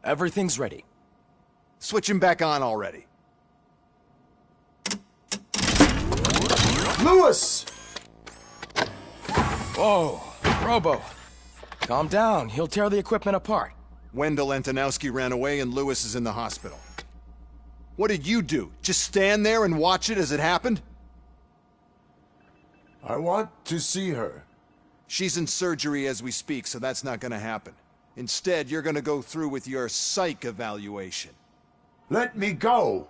Everything's ready. Switch him back on already. Lewis! Whoa, Robo. Calm down, he'll tear the equipment apart. Wendell Antonowski ran away and Lewis is in the hospital. What did you do? Just stand there and watch it as it happened? I want to see her. She's in surgery as we speak, so that's not gonna happen. Instead, you're gonna go through with your psych evaluation. Let me go!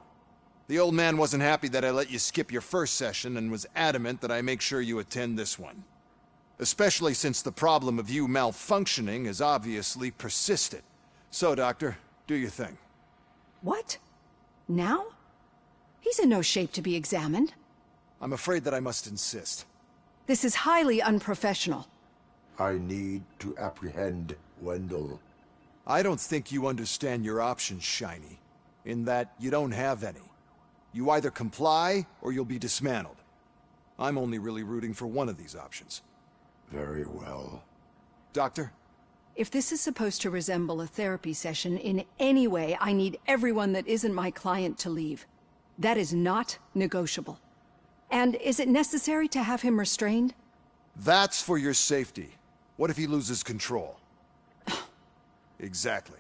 The old man wasn't happy that I let you skip your first session and was adamant that I make sure you attend this one. Especially since the problem of you malfunctioning is obviously persistent. So, Doctor, do your thing. What? Now? He's in no shape to be examined. I'm afraid that I must insist. This is highly unprofessional. I need to apprehend Wendell. I don't think you understand your options, Shiny. In that you don't have any. You either comply, or you'll be dismantled. I'm only really rooting for one of these options. Very well. Doctor? If this is supposed to resemble a therapy session in any way, I need everyone that isn't my client to leave. That is not negotiable. And is it necessary to have him restrained? That's for your safety. What if he loses control? Exactly.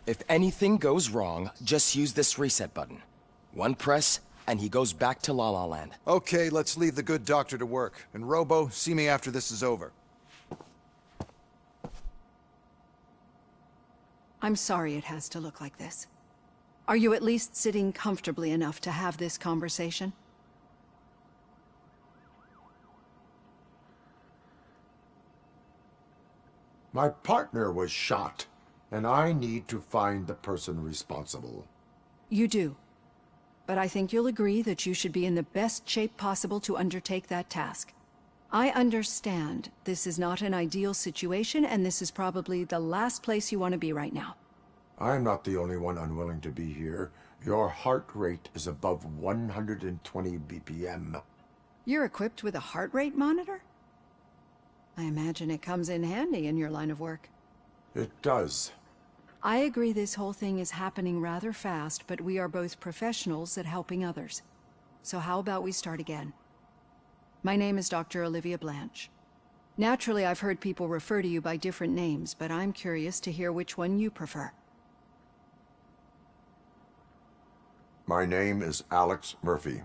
If anything goes wrong, just use this reset button. One press, and he goes back to La La Land. Okay, let's leave the good doctor to work. And Robo, see me after this is over. I'm sorry it has to look like this. Are you at least sitting comfortably enough to have this conversation? My partner was shot, and I need to find the person responsible. You do. But I think you'll agree that you should be in the best shape possible to undertake that task. I understand this is not an ideal situation, and this is probably the last place you want to be right now. I'm not the only one unwilling to be here. Your heart rate is above 120 BPM. You're equipped with a heart rate monitor? I imagine it comes in handy in your line of work. It does. I agree this whole thing is happening rather fast, but we are both professionals at helping others. So how about we start again? My name is Dr. Olivia Blanche. Naturally, I've heard people refer to you by different names, but I'm curious to hear which one you prefer. My name is Alex Murphy.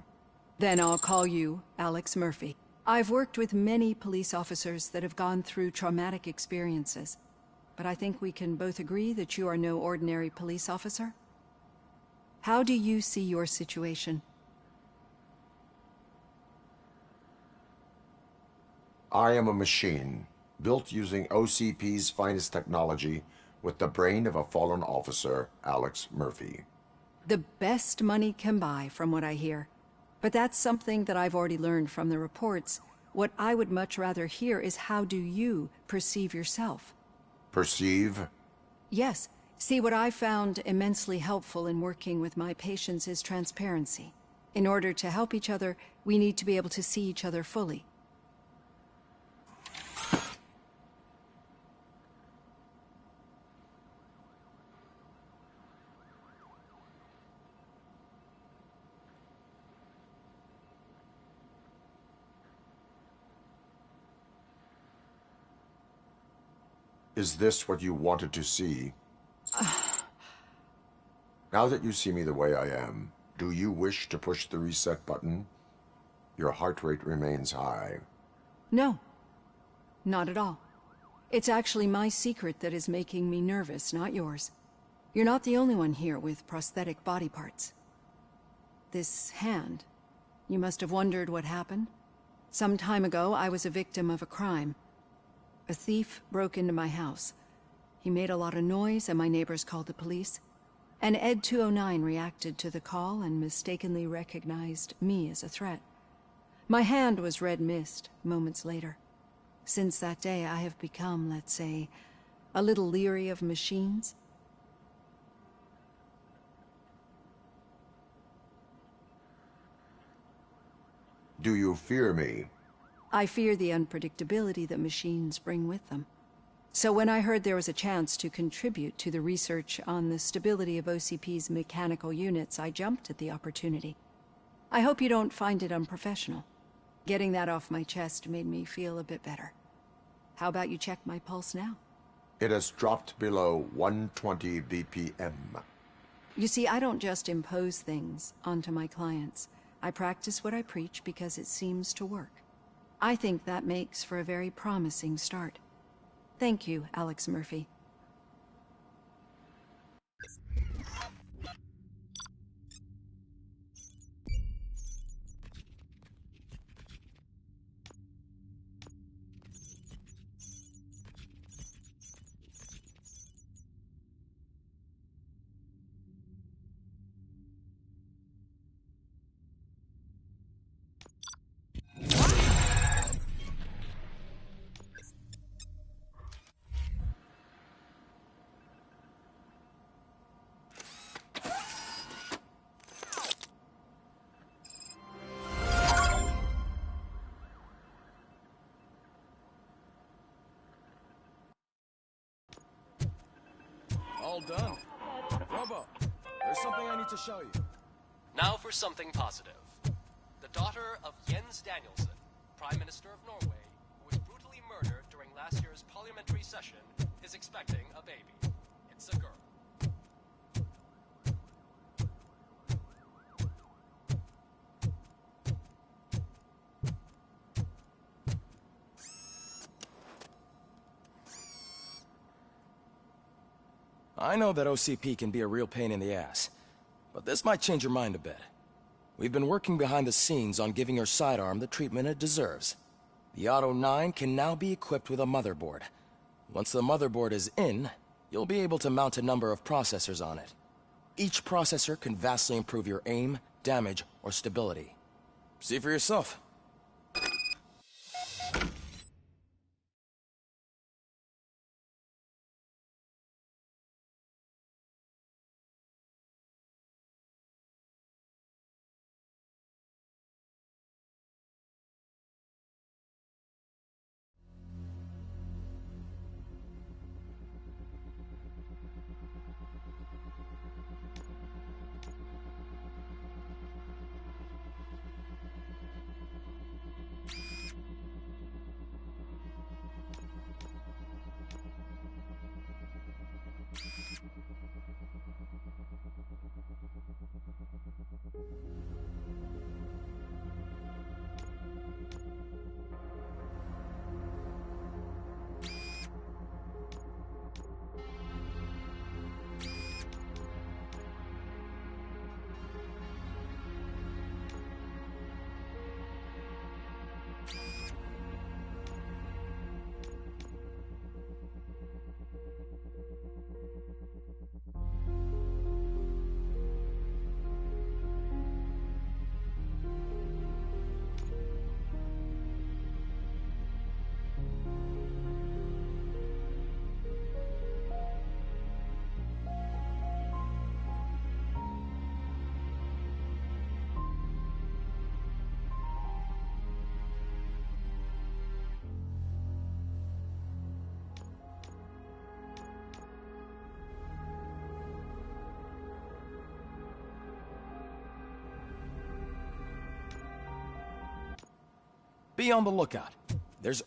Then I'll call you Alex Murphy. I've worked with many police officers that have gone through traumatic experiences, but I think we can both agree that you are no ordinary police officer. How do you see your situation? I am a machine, built using OCP's finest technology, with the brain of a fallen officer, Alex Murphy. The best money can buy, from what I hear. But that's something that I've already learned from the reports. What I would much rather hear is how do you perceive yourself? Perceive? Yes. See, what I found immensely helpful in working with my patients is transparency. In order to help each other, we need to be able to see each other fully. Is this what you wanted to see? Now that you see me the way I am, do you wish to push the reset button? Your heart rate remains high. No. Not at all. It's actually my secret that is making me nervous, not yours. You're not the only one here with prosthetic body parts. This hand, you must have wondered what happened. Some time ago, I was a victim of a crime. A thief broke into my house. He made a lot of noise and my neighbors called the police. And Ed 209 reacted to the call and mistakenly recognized me as a threat. My hand was red mist moments later. Since that day, I have become, let's say, a little leery of machines. Do you fear me? I fear the unpredictability that machines bring with them. So when I heard there was a chance to contribute to the research on the stability of OCP's mechanical units, I jumped at the opportunity. I hope you don't find it unprofessional. Getting that off my chest made me feel a bit better. How about you check my pulse now? It has dropped below 120 BPM. You see, I don't just impose things onto my clients. I practice what I preach because it seems to work. I think that makes for a very promising start. Thank you, Alex Murphy. All done. Robo, there's something I need to show you. Now for something positive. The daughter of Jens Danielson, Prime Minister of Norway, who was brutally murdered during last year's parliamentary session, is expecting a baby. It's a girl. I know that OCP can be a real pain in the ass, but this might change your mind a bit. We've been working behind the scenes on giving your sidearm the treatment it deserves. The Auto 9 can now be equipped with a motherboard. Once the motherboard is in, you'll be able to mount a number of processors on it. Each processor can vastly improve your aim, damage, or stability. See for yourself. Be on the lookout. There's...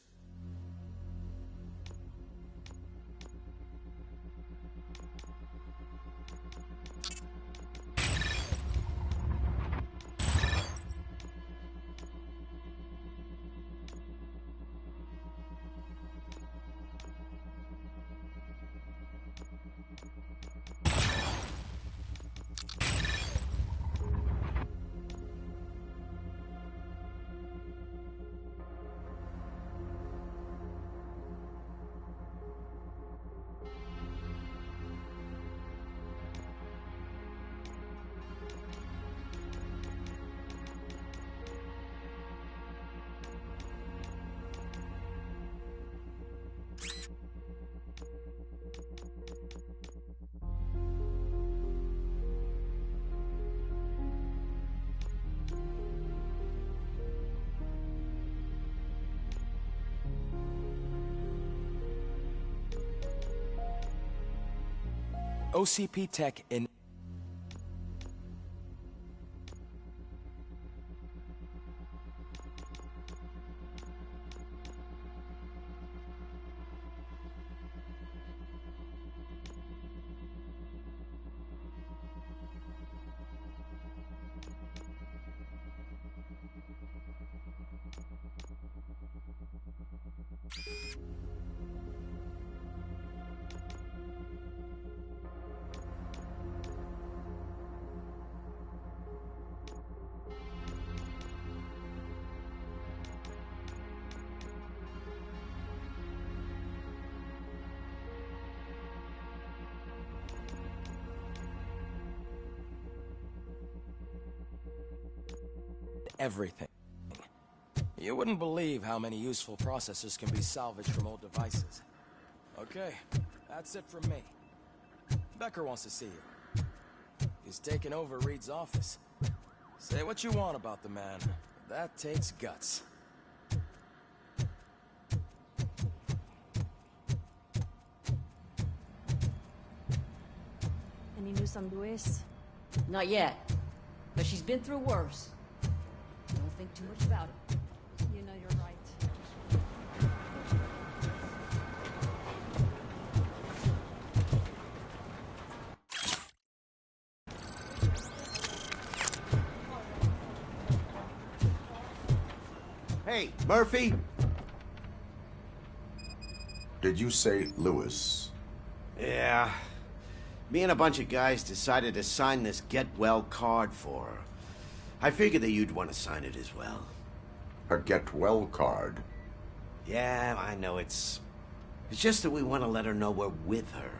OCP tech in... everything. You wouldn't believe how many useful processors can be salvaged from old devices. Okay, that's it from me. Becker wants to see you. He's taken over Reed's office. Say what you want about the man, but that takes guts. Any news on Luis? Not yet, but she's been through worse. Don't think too much about it. You know you're right. Hey, Murphy? Did you say Lewis? Yeah. Me and a bunch of guys decided to sign this get well card for her. I figured that you'd want to sign it as well. A get well card? Yeah, I know it's just that we want to let her know we're with her.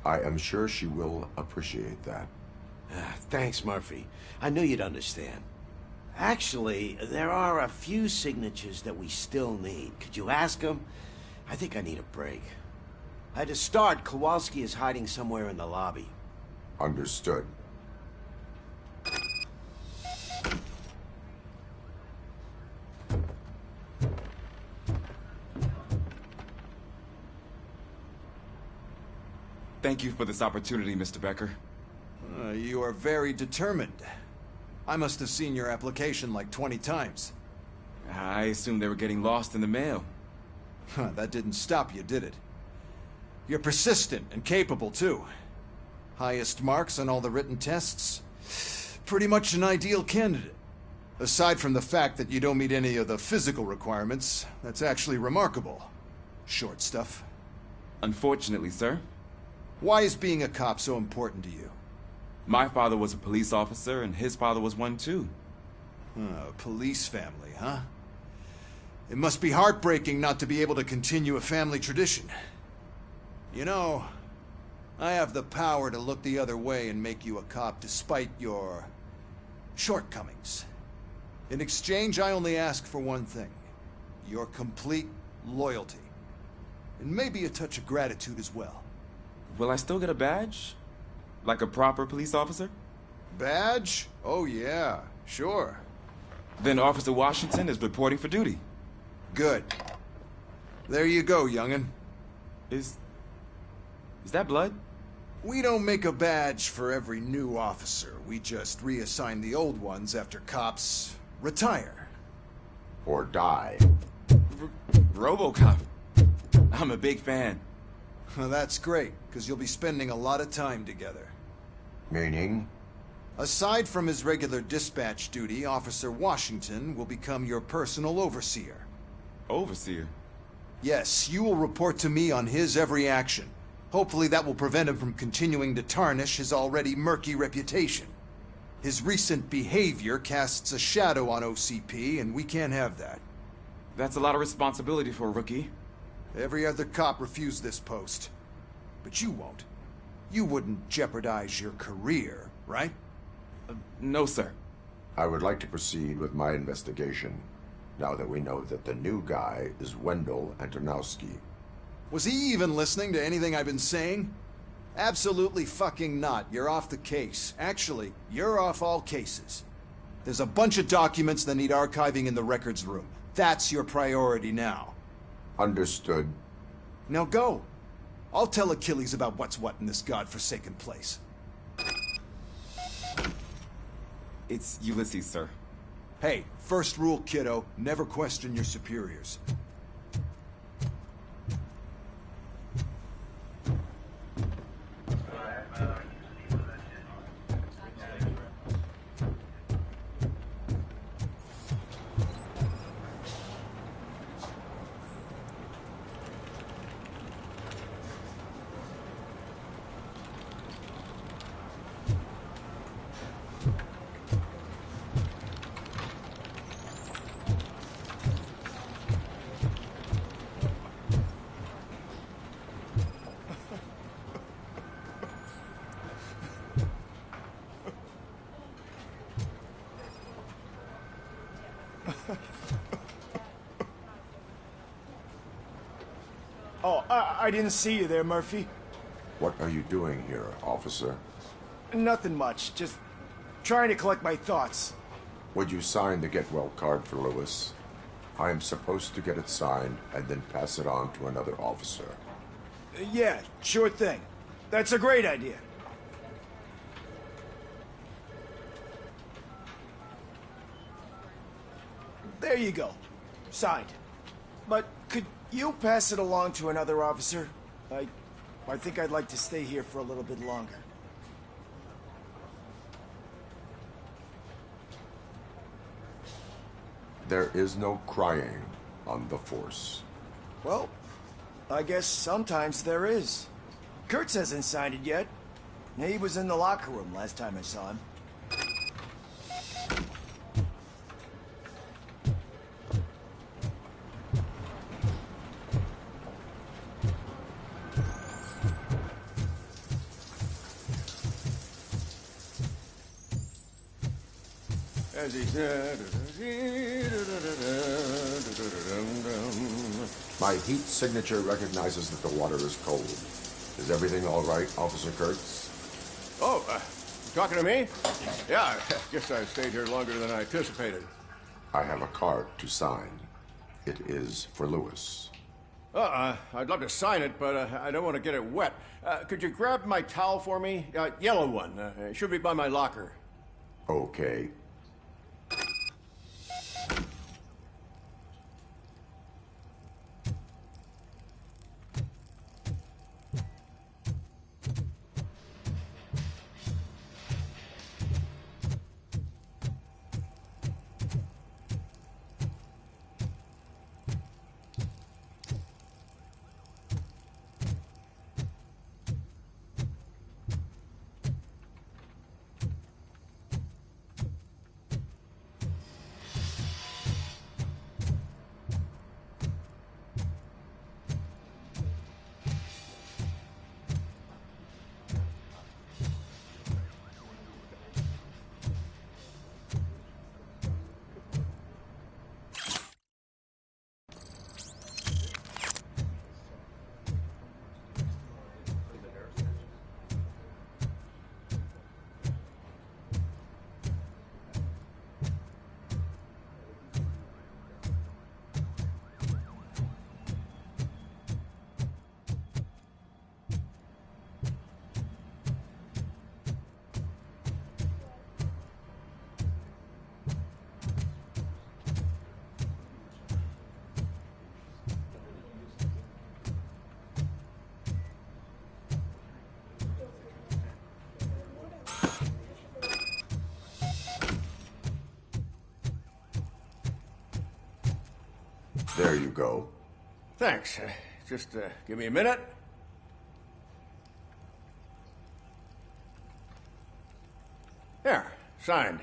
I am sure she will appreciate that. Thanks, Murphy. I knew you'd understand. Actually, there are a few signatures that we still need. Could you ask them? I think I need a break. To start, Kowalski is hiding somewhere in the lobby. Understood. Thank you for this opportunity, Mr. Becker. You are very determined. I must have seen your application like 20 times. I assumed they were getting lost in the mail. That didn't stop you, did it? You're persistent and capable, too. Highest marks on all the written tests. Pretty much an ideal candidate. Aside from the fact that you don't meet any of the physical requirements, that's actually remarkable. Short stuff. Unfortunately, sir. Why is being a cop so important to you? My father was a police officer, and his father was one, too. A police family, huh? It must be heartbreaking not to be able to continue a family tradition. You know, I have the power to look the other way and make you a cop despite your shortcomings. In exchange, I only ask for one thing. Your complete loyalty. And maybe a touch of gratitude as well. Will I still get a badge? Like a proper police officer? Badge? Oh yeah, sure. Then Officer Washington is reporting for duty. Good. There you go, young'un. Is that blood? We don't make a badge for every new officer. We just reassign the old ones after cops retire. Or die. Robocop. I'm a big fan. Well, that's great, because you'll be spending a lot of time together. Meaning? Aside from his regular dispatch duty, Officer Washington will become your personal overseer. Overseer? Yes, you will report to me on his every action. Hopefully that will prevent him from continuing to tarnish his already murky reputation. His recent behavior casts a shadow on OCP, and we can't have that. That's a lot of responsibility for a rookie. Every other cop refused this post. But you won't. You wouldn't jeopardize your career, right? No, sir. I would like to proceed with my investigation, now that we know that the new guy is Wendell Antonowski. Was he even listening to anything I've been saying? Absolutely fucking not. You're off the case. Actually, you're off all cases. There's a bunch of documents that need archiving in the records room. That's your priority now. Understood. Now go. I'll tell Achilles about what's what in this godforsaken place. It's Ulysses, sir. Hey, first rule, kiddo, never question your superiors. Oh, I didn't see you there, Murphy. What are you doing here, officer? Nothing much, just trying to collect my thoughts. Would you sign the get well card for Lewis? I am supposed to get it signed and then pass it on to another officer. Yeah, sure thing. That's a great idea. There you go. Signed. But could you pass it along to another officer? I think I'd like to stay here for a little bit longer. There is no crying on the force. Well, I guess sometimes there is. Kurtz hasn't signed it yet. He was in the locker room last time I saw him. As he said. My heat signature recognizes that the water is cold. Is everything all right, Officer Kurtz? Oh, talking to me? Yeah, I guess I stayed here longer than I anticipated. I have a card to sign. It is for Lewis. I'd love to sign it, but I don't want to get it wet. Could you grab my towel for me? Yellow one. It should be by my locker. Okay. There you go. Thanks. Just give me a minute. There, signed.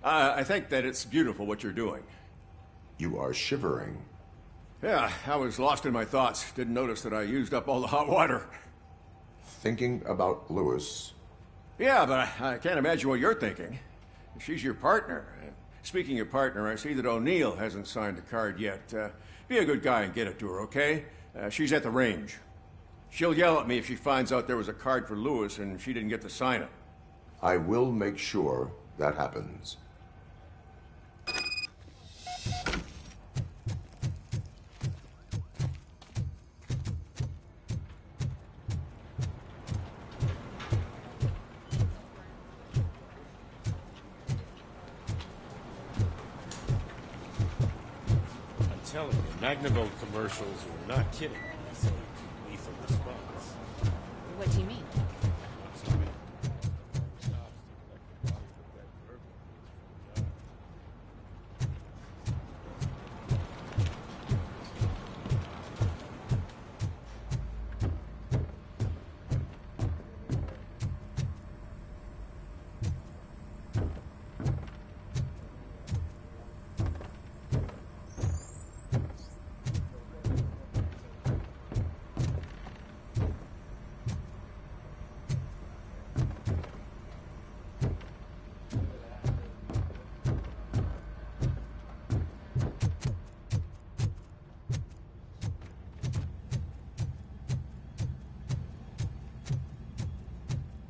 I think that it's beautiful what you're doing. You are shivering. Yeah, I was lost in my thoughts. Didn't notice that I used up all the hot water. Thinking about Lewis. Yeah, but I can't imagine what you're thinking. She's your partner. Speaking of partner, I see that O'Neill hasn't signed the card yet. Be a good guy and get it to her, okay? She's at the range. She'll yell at me if she finds out there was a card for Lewis and she didn't get to sign it. I will make sure that happens. I'm telling you, Magnavolt commercials are not kidding. They say lethal response. What do you mean?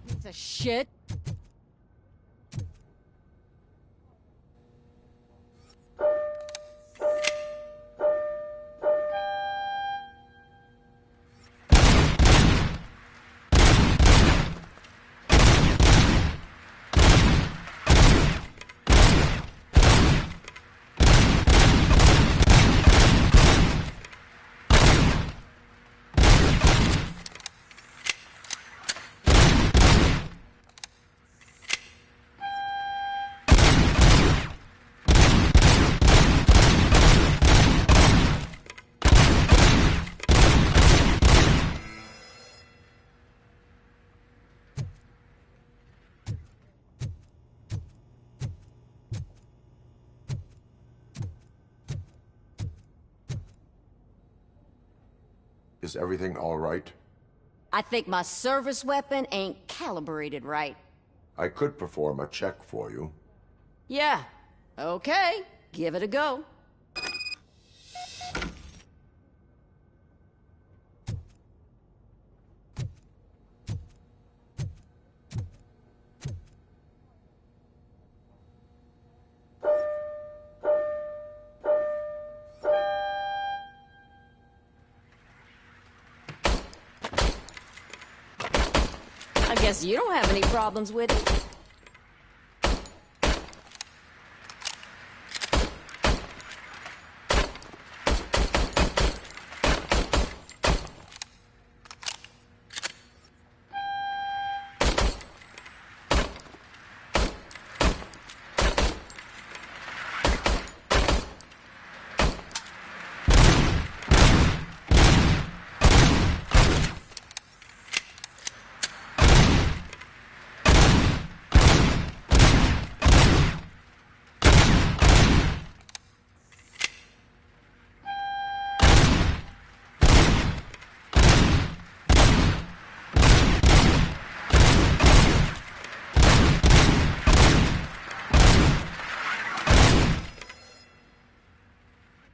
Piece of shit. Is everything all right? I think my service weapon ain't calibrated right. I could perform a check for you. Yeah. Okay. Give it a go. I guess you don't have any problems with it.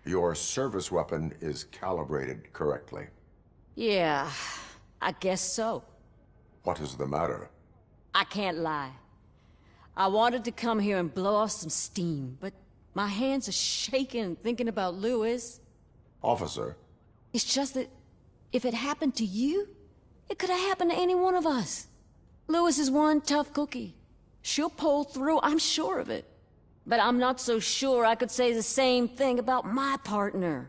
Your service weapon is calibrated correctly. Yeah, I guess so. What is the matter? I can't lie. I wanted to come here and blow off some steam, but my hands are shaking thinking about Lewis. Officer, It's just that if it happened to you, it could have happened to any one of us. Lewis is one tough cookie. She'll pull through, I'm sure of it. But I'm not so sure I could say the same thing about my partner.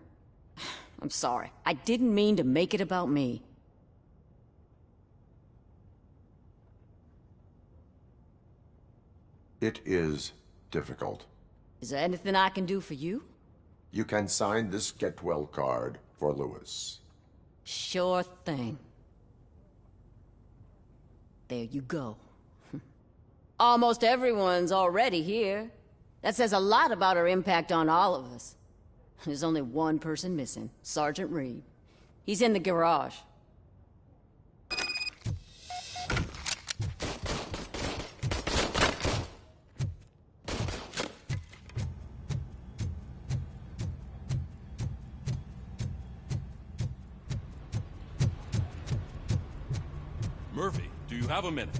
I'm sorry. I didn't mean to make it about me. it is difficult. Is there anything I can do for you? You can sign this Get Well card for Lewis. Sure thing. There you go. Almost everyone's already here. That says a lot about her impact on all of us. There's only one person missing, Sergeant Reed. He's in the garage. Murphy, do you have a minute?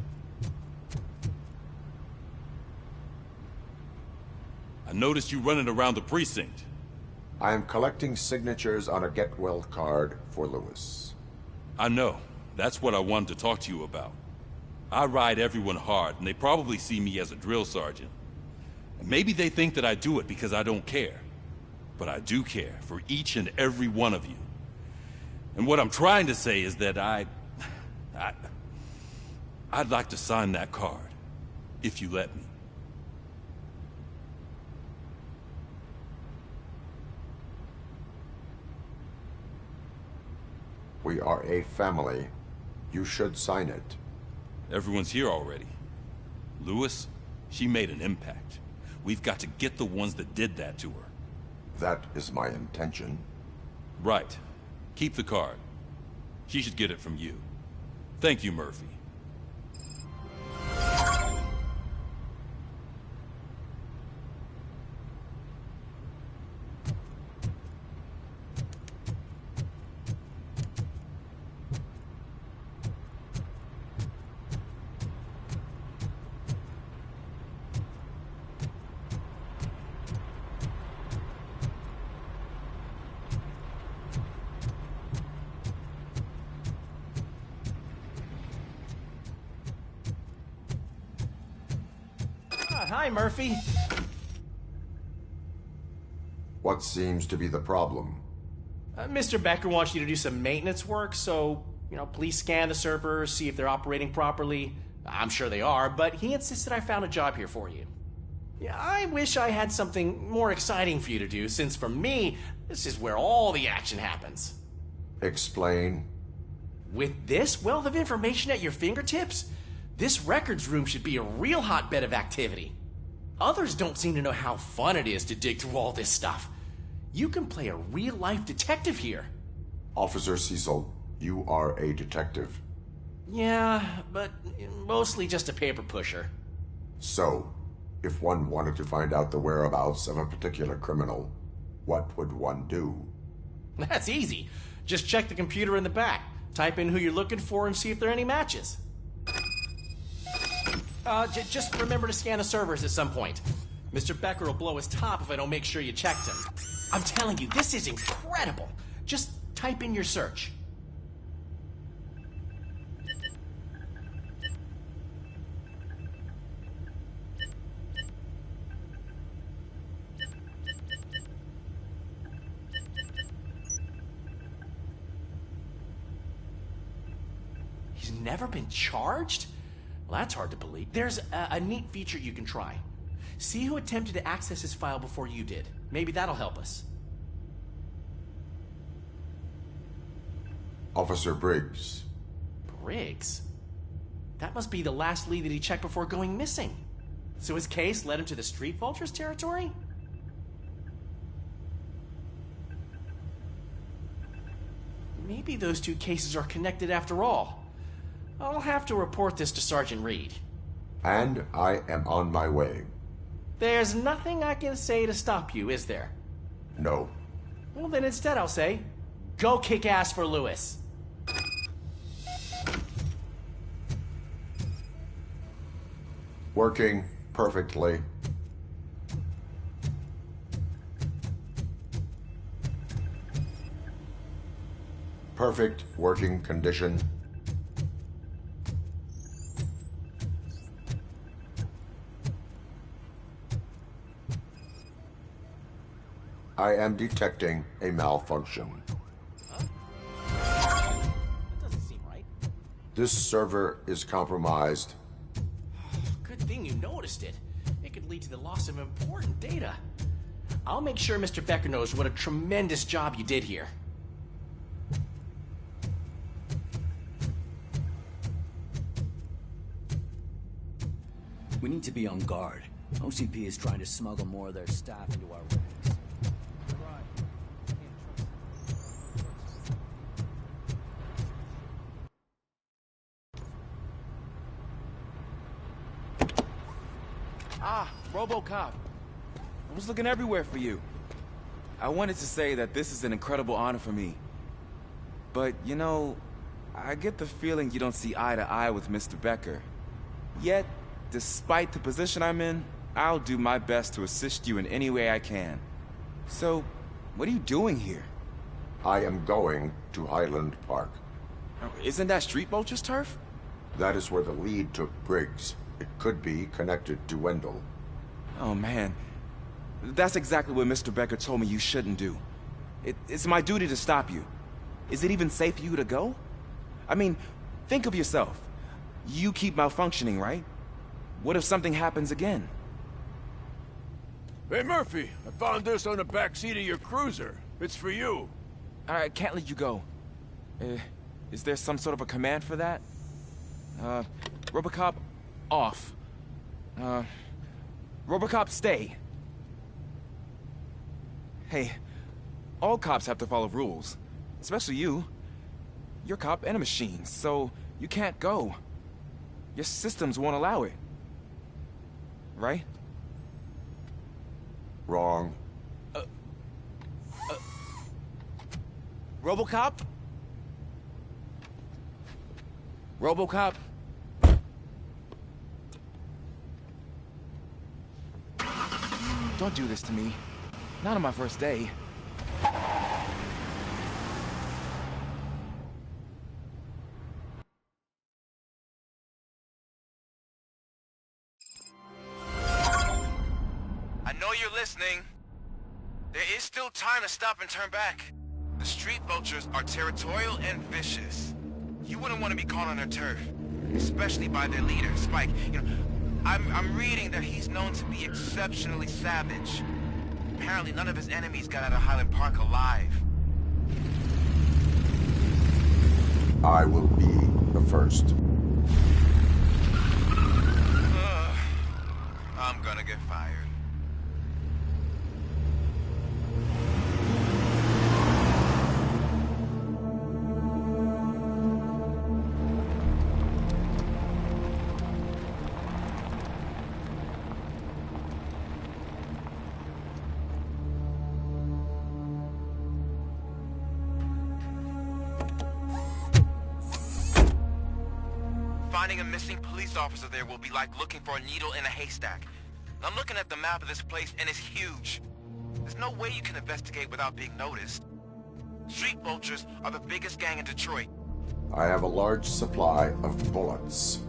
I noticed you running around the precinct. I am collecting signatures on a get-well card for Lewis. I know. That's what I wanted to talk to you about. I ride everyone hard, and they probably see me as a drill sergeant. And maybe they think that I do it because I don't care. But I do care for each and every one of you. And what I'm trying to say is that I'd like to sign that card, if you let me. We are a family. You should sign it. Everyone's here already. Lewis, she made an impact. We've got to get the ones that did that to her. That is my intention. Right. Keep the card. She should get it from you. Thank you, Murphy. Hi, Murphy. What seems to be the problem? Mr. Becker wants you to do some maintenance work, so, please scan the servers, see if they're operating properly. I'm sure they are, but he insisted I found a job here for you. Yeah, I wish I had something more exciting for you to do, since for me, this is where all the action happens. Explain. With this wealth of information at your fingertips, this records room should be a real hotbed of activity. Others don't seem to know how fun it is to dig through all this stuff. You can play a real-life detective here. Officer Cecil, you are a detective. Yeah, but mostly just a paper pusher. So, if one wanted to find out the whereabouts of a particular criminal, what would one do? That's easy. Just check the computer in the back, type in who you're looking for, and see if there are any matches. Just remember to scan the servers at some point. Mr. Becker will blow his top if I don't make sure you checked him. I'm telling you, this is incredible. Just type in your search. He's never been charged? Well, that's hard to believe. There's a neat feature you can try. See who attempted to access his file before you did. Maybe that'll help us. Officer Briggs. Briggs? That must be the last lead that he checked before going missing. So his case led him to the Street Vultures territory? Maybe those two cases are connected after all. I'll have to report this to Sergeant Reed. And I am on my way. There's nothing I can say to stop you, is there? No. Well, then instead I'll say, go kick ass for Lewis. Working perfectly. Perfect working condition. I am detecting a malfunction. Huh? That doesn't seem right. This server is compromised. Good thing you noticed it. It could lead to the loss of important data. I'll make sure Mr. Becker knows what a tremendous job you did here. We need to be on guard. OCP is trying to smuggle more of their staff into our ranks. Ah, Robocop. I was looking everywhere for you. I wanted to say that this is an incredible honor for me. But, I get the feeling you don't see eye to eye with Mr. Becker. Yet, despite the position I'm in, I'll do my best to assist you in any way I can. So, what are you doing here? I am going to Highland Park. Isn't that Street Vulture's turf? That is where the lead took Briggs. It could be connected to Wendell. Oh man, that's exactly what Mr. Becker told me you shouldn't do. It's my duty to stop you. Is it even safe for you to go? I mean, think of yourself. You keep malfunctioning, right? What if something happens again? Hey, Murphy, I found this on the back seat of your cruiser. It's for you. I can't let you go. Is there some sort of a command for that? Robocop, off. Robocop, stay. Hey, all cops have to follow rules. Especially you. You're a cop and a machine, so you can't go. Your systems won't allow it. Right? Wrong. Robocop? Robocop? Don't do this to me. Not on my first day. I know you're listening. There is still time to stop and turn back. The street vultures are territorial and vicious. You wouldn't want to be caught on their turf, especially by their leader, Spike. You know, I'm reading that he's known to be exceptionally savage. Apparently none of his enemies got out of Highland Park alive. I will be the first. I'm gonna get fired. Finding a missing police officer there will be like looking for a needle in a haystack. I'm looking at the map of this place and it's huge. There's no way you can investigate without being noticed. Street vultures are the biggest gang in Detroit. I have a large supply of bullets.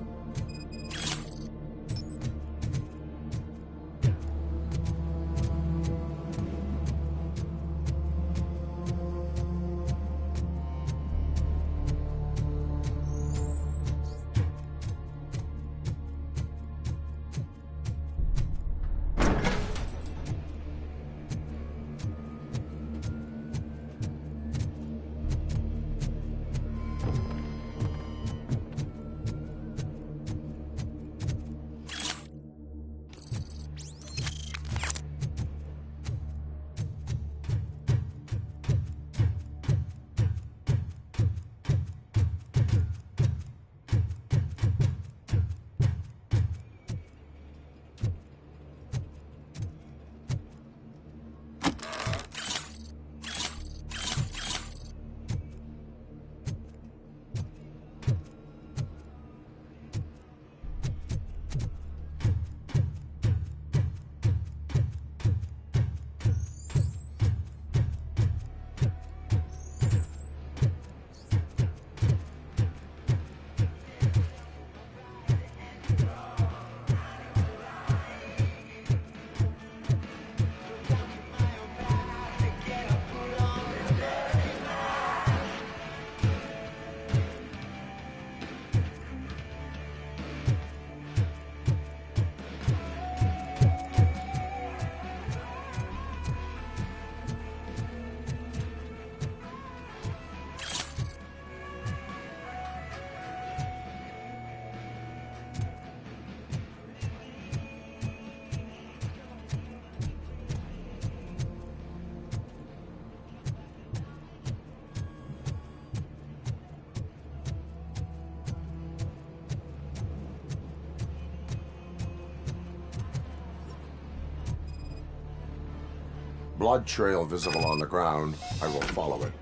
Blood trail visible on the ground. I will follow it.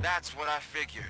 That's what I figured.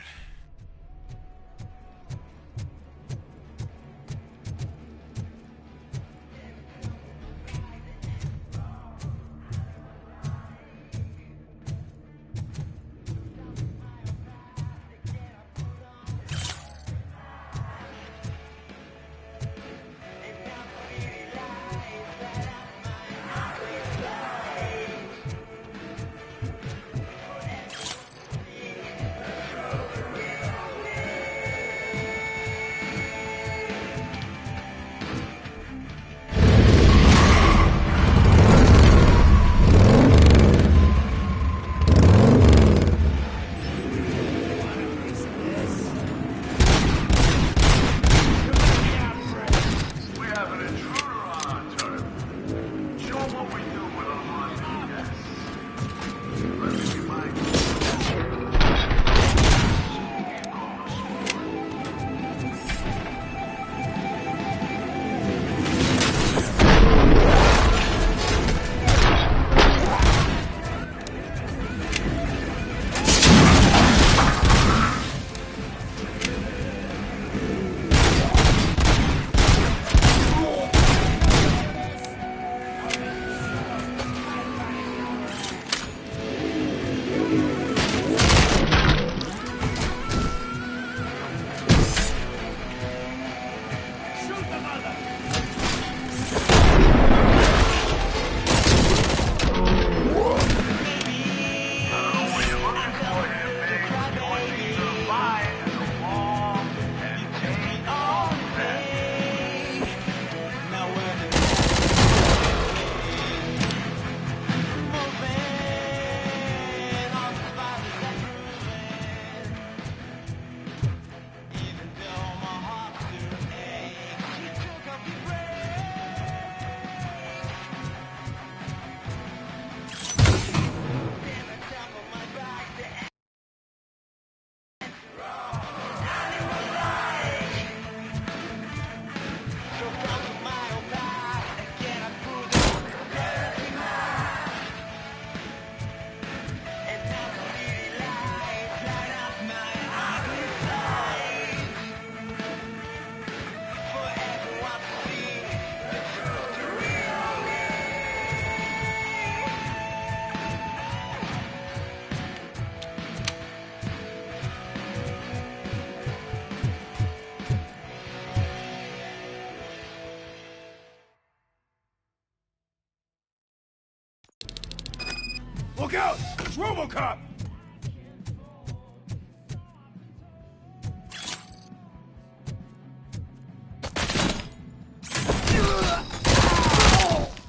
Look out! It's Robocop!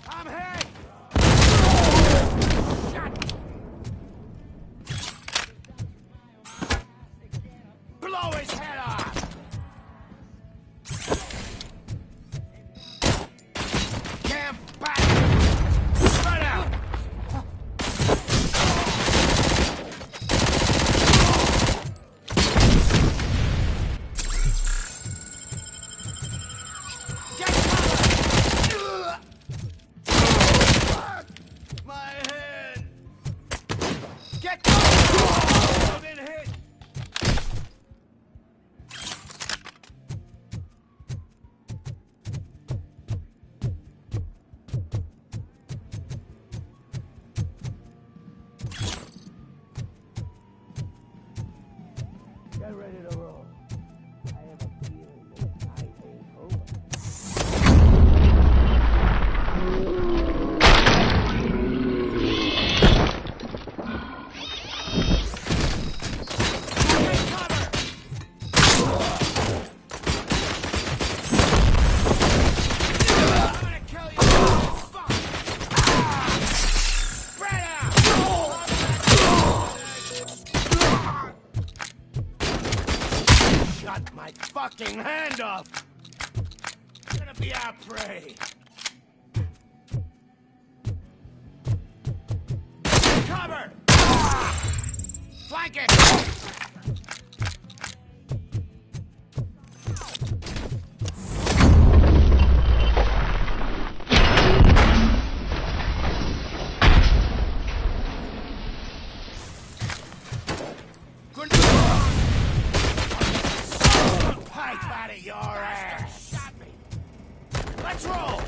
I'm hit! Blow his head off! Camp back! Spread out! My head! Get going! I've been hit! Get ready to roll. I have a feeling this night ain't over. Shut my fucking hand off! You're gonna be our prey! Cover! Flank it! Good pipe out of your ass! Let's roll!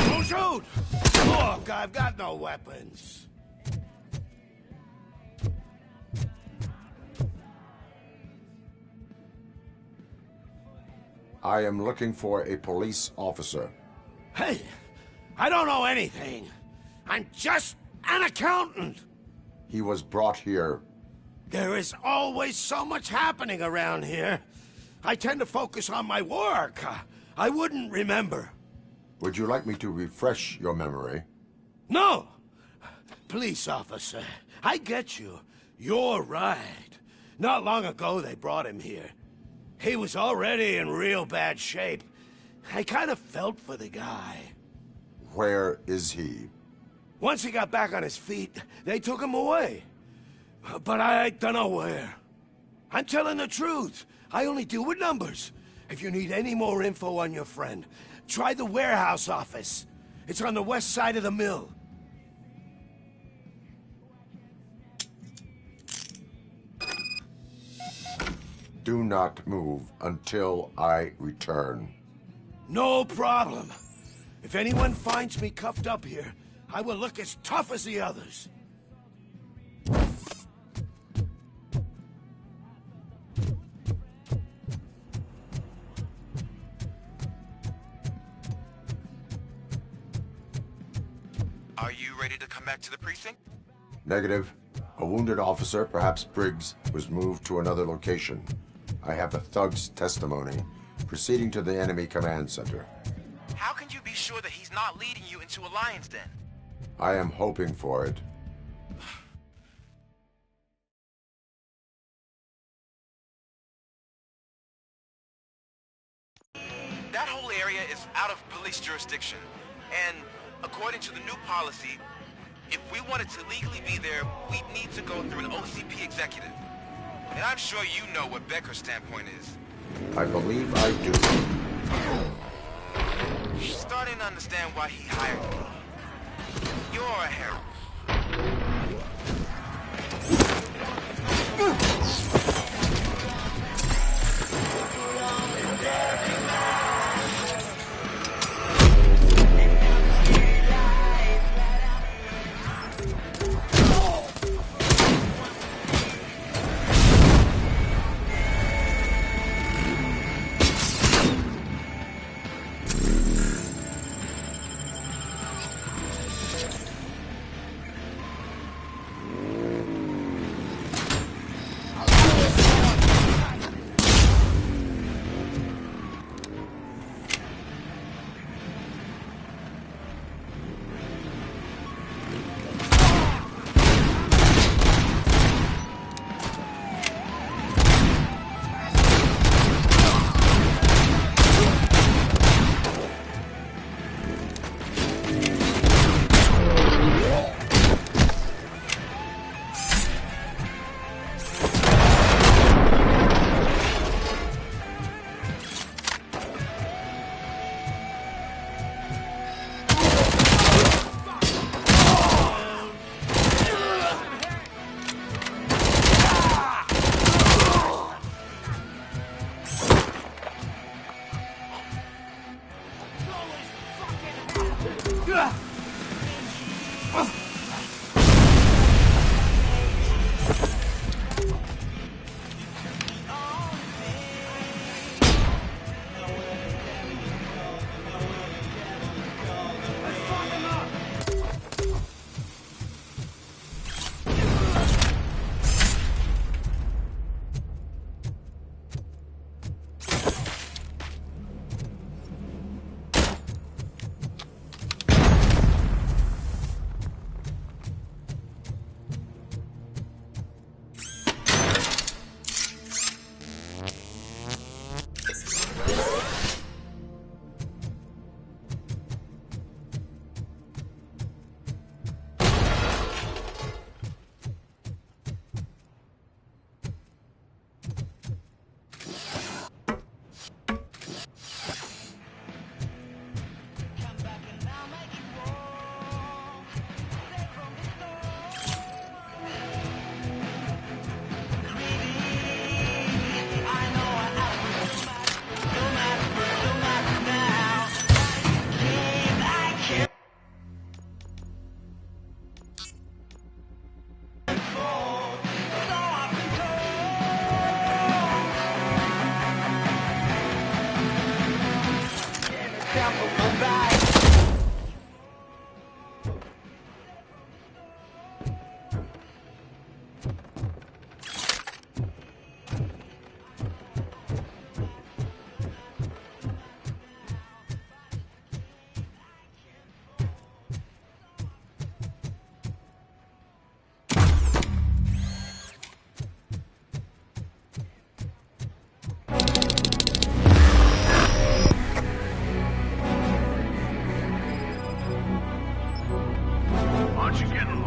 Don't shoot! Look, I've got no weapons. I am looking for a police officer. Hey, I don't know anything. I'm just an accountant. He was brought here. There is always so much happening around here. I tend to focus on my work. I wouldn't remember. Would you like me to refresh your memory? No! Police officer, I get you. You're right. Not long ago they brought him here. He was already in real bad shape. I kind of felt for the guy. Where is he? Once he got back on his feet, they took him away. But I don't know where. I'm telling the truth. I only deal with numbers. If you need any more info on your friend, try the warehouse office. It's on the west side of the mill. Do not move until I return. No problem. If anyone finds me cuffed up here, I will look as tough as the others. Are you ready to come back to the precinct? Negative. A wounded officer, perhaps Briggs, was moved to another location. I have a thug's testimony proceeding to the enemy command center. How can you be sure that he's not leading you into a lion's den? I am hoping for it. That whole area is out of police jurisdiction, and according to the new policy, if we wanted to legally be there, we'd need to go through an OCP executive. And I'm sure you know what Becker's standpoint is. I believe I do. Starting to understand why he hired me. You're a hero.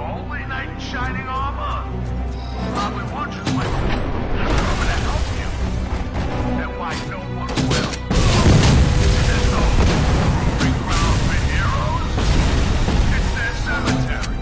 only knight in shining armor. Probably wondering why I'm coming to help you. And why no one will. There's no proving ground for heroes. It's their cemetery.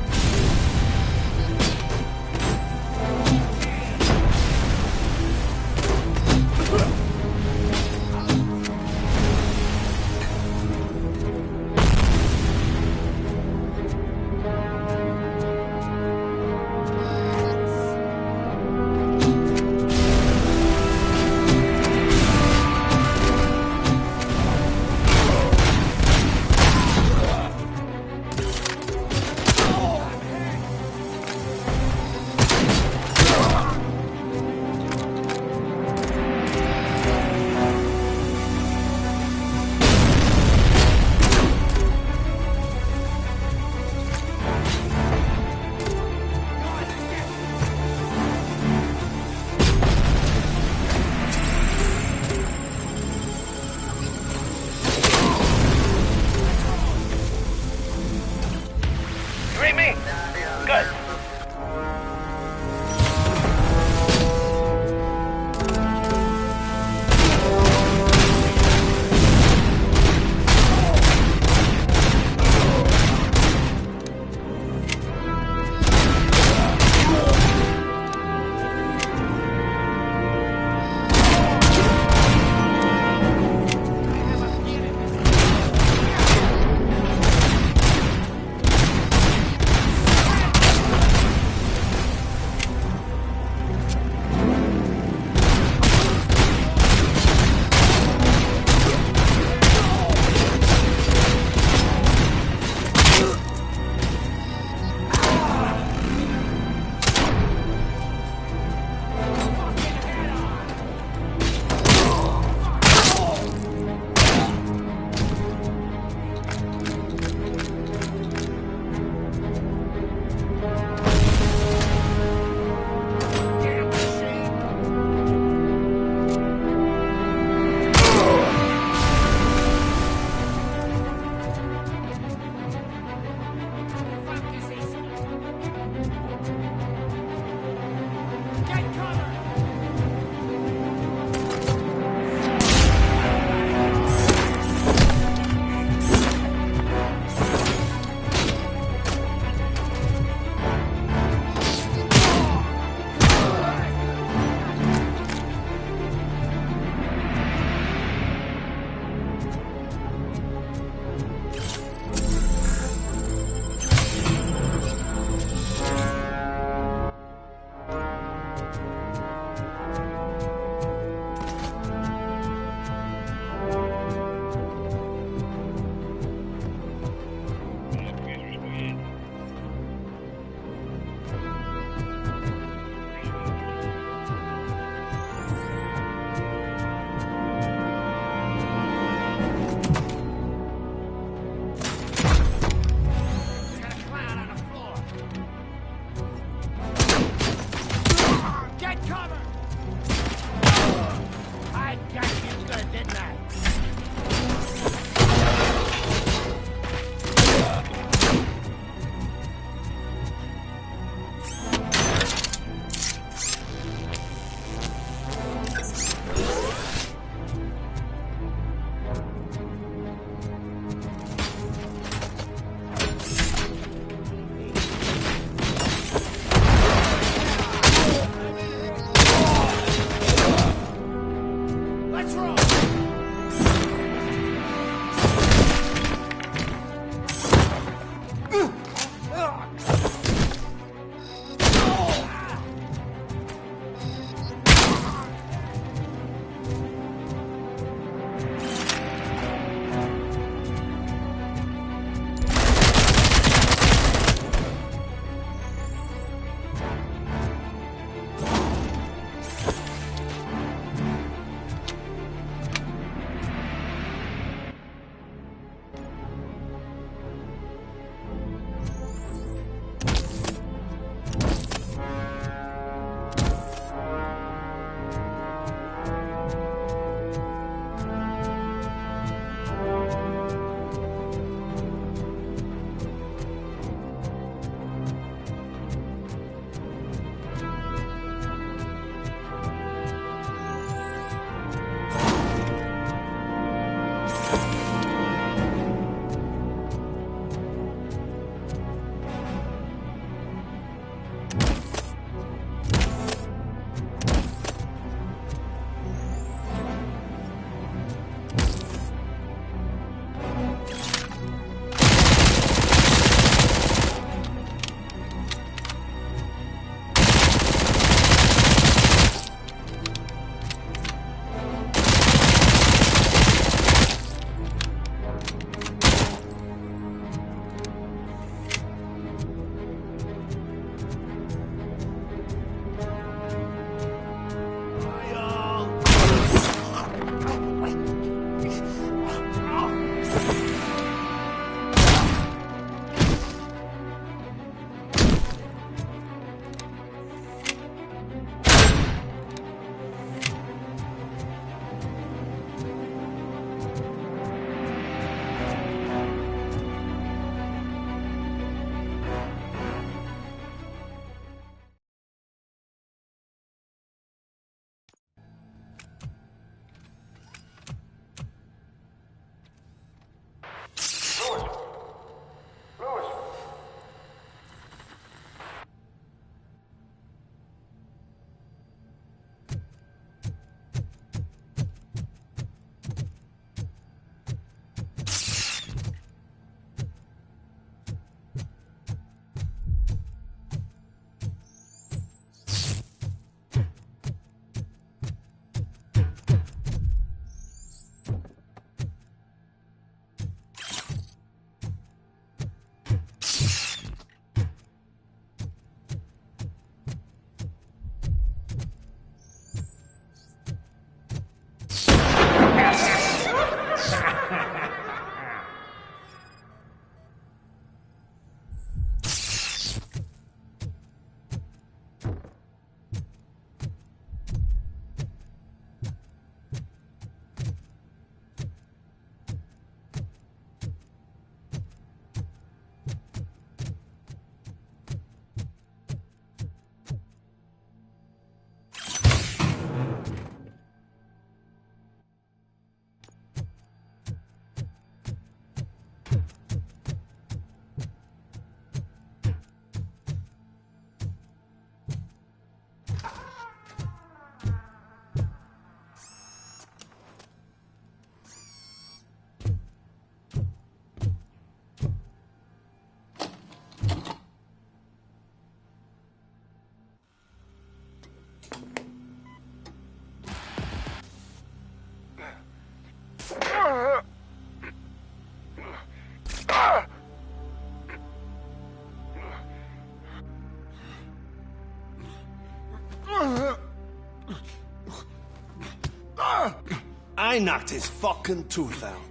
I knocked his fucking tooth out.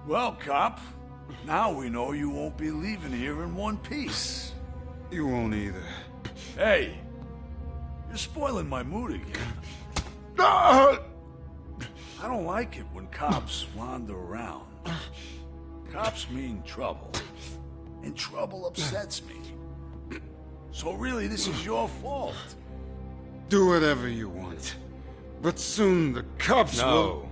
Well, cop, now we know you won't be leaving here in one piece. You won't either. Hey, you're spoiling my mood again. I don't like it when cops wander around. Cops mean trouble, and trouble upsets me. So really, this is your fault. Do whatever you want. But soon the cops will...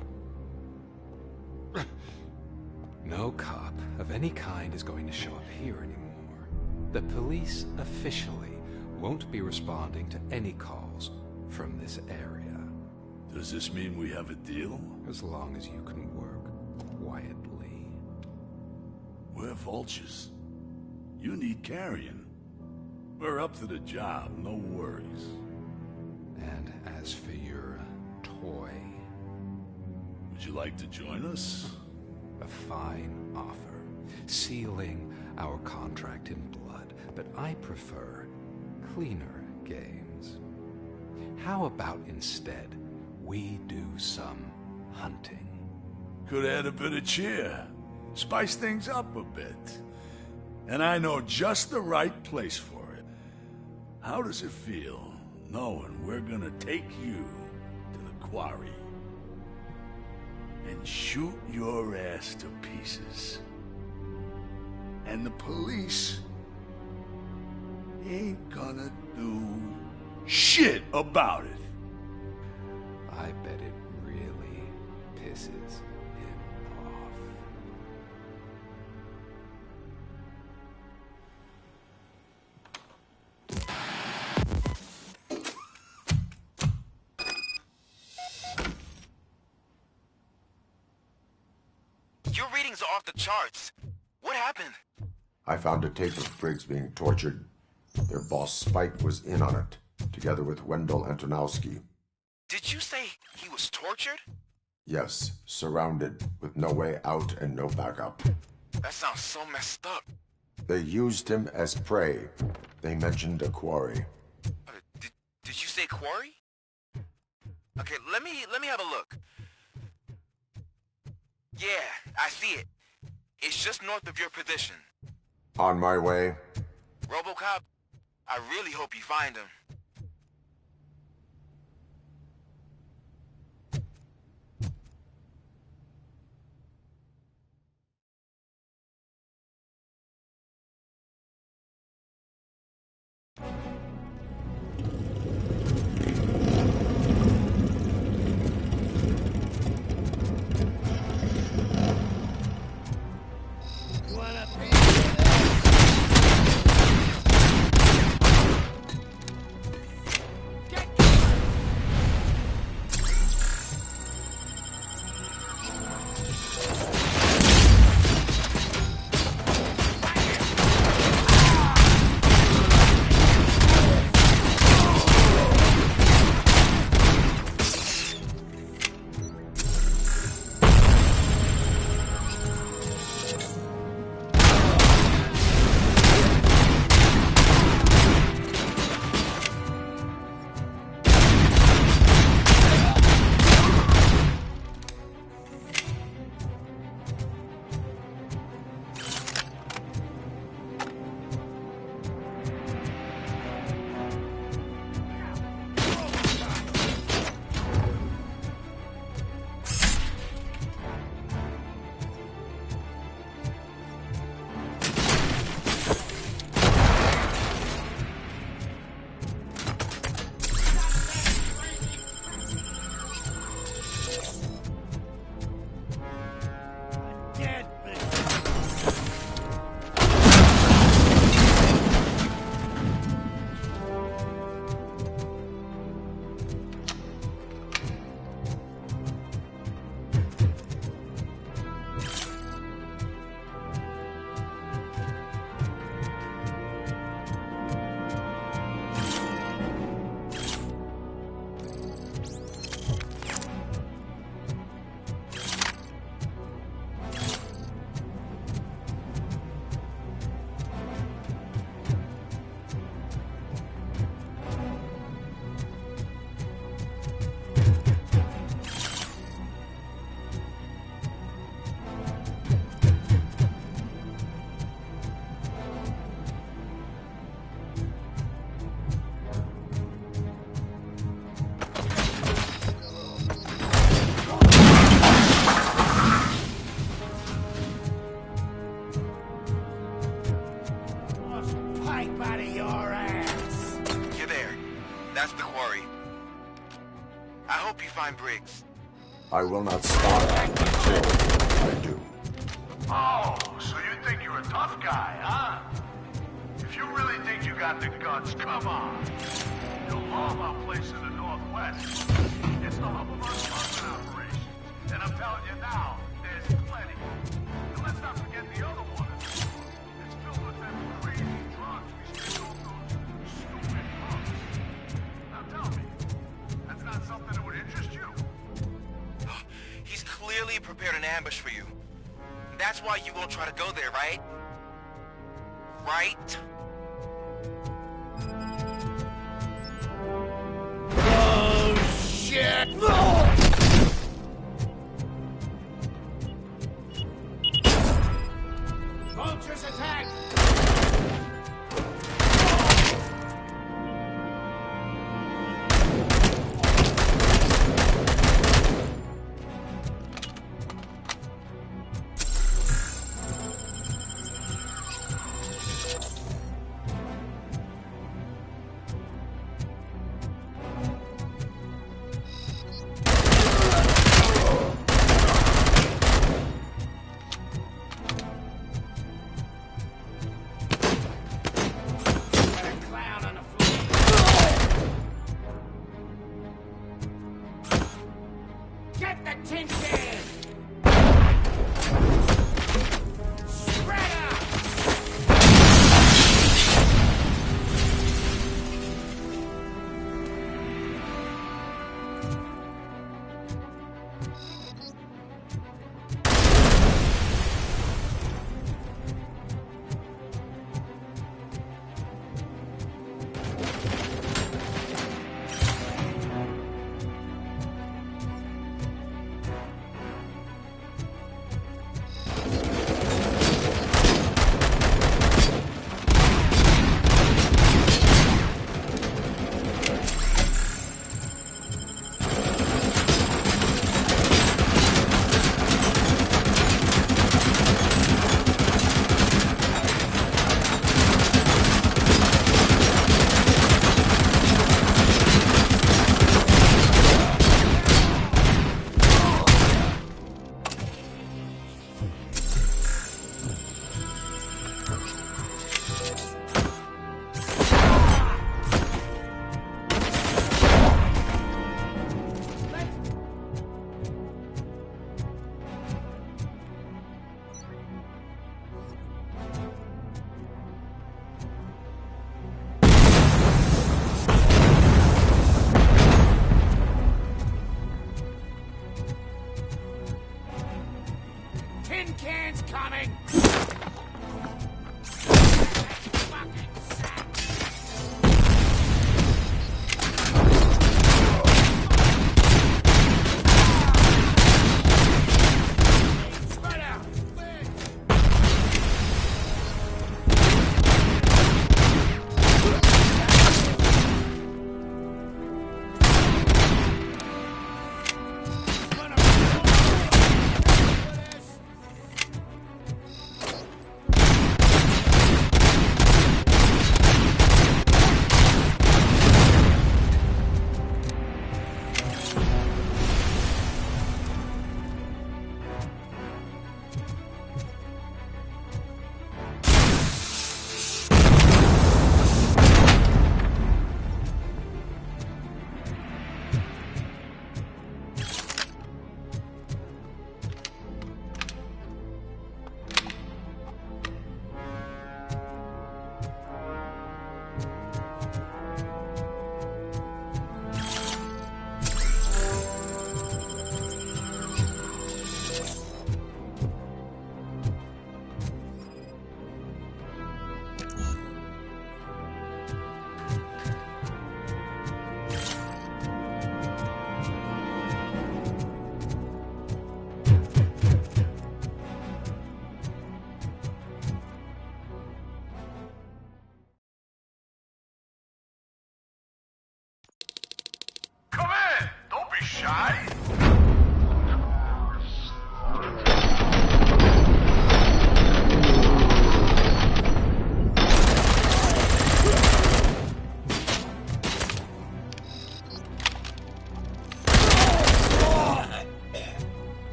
No cop of any kind is going to show up here anymore. The police officially won't be responding to any calls from this area. Does this mean we have a deal? As long as you can work quietly. We're vultures. You need carrion. We're up to the job, no worries. And as for your toy... Would you like to join us? A fine offer, sealing our contract in blood, but I prefer cleaner games. How about instead we do some hunting? Could add a bit of cheer, spice things up a bit. And I know just the right place for it. How does it feel knowing we're gonna take you to the quarry and shoot your ass to pieces? And the police ain't gonna do shit about it. I bet it really pisses him off. Your readings are off the charts. What happened? I found a tape of Briggs being tortured. Their boss Spike was in on it, together with Wendell Antonowski. Did you say he was tortured? Yes, surrounded, with no way out and no backup. That sounds so messed up. They used him as prey. They mentioned a quarry. Did you say quarry? Okay, let me have a look. Yeah, I see it. It's just north of your position. On my way. Robocop, I really hope you find him. That's the quarry. I hope you find Briggs. I will not stop until I do. Oh, so you think you're a tough guy, huh? If you really think you got the guts, come on. You'll love our place in the Northwest. It's the hub of our trucking operations. And I'm telling you now, there's plenty. And let's not forget the other one. It's filled with them crazy drugs we still off those stupid punks. Now tell me, that's not something that would interest you? He's clearly prepared an ambush for you. That's why you won't try to go there, right? Right? Oh, shit! Vultures attack!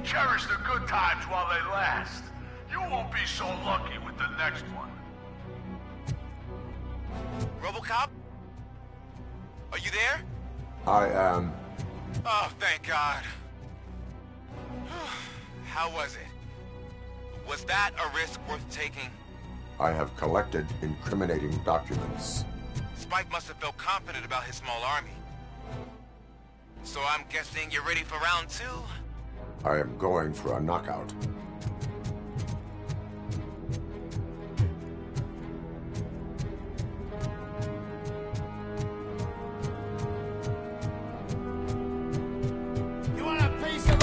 Cherish the good times while they last. You won't be so lucky with the next one. Robocop? Are you there? I am. Oh, thank God. How was it? Was that a risk worth taking? I have collected incriminating documents. Spike must have felt confident about his small army. So I'm guessing you're ready for round two? I am going for a knockout. You want a piece of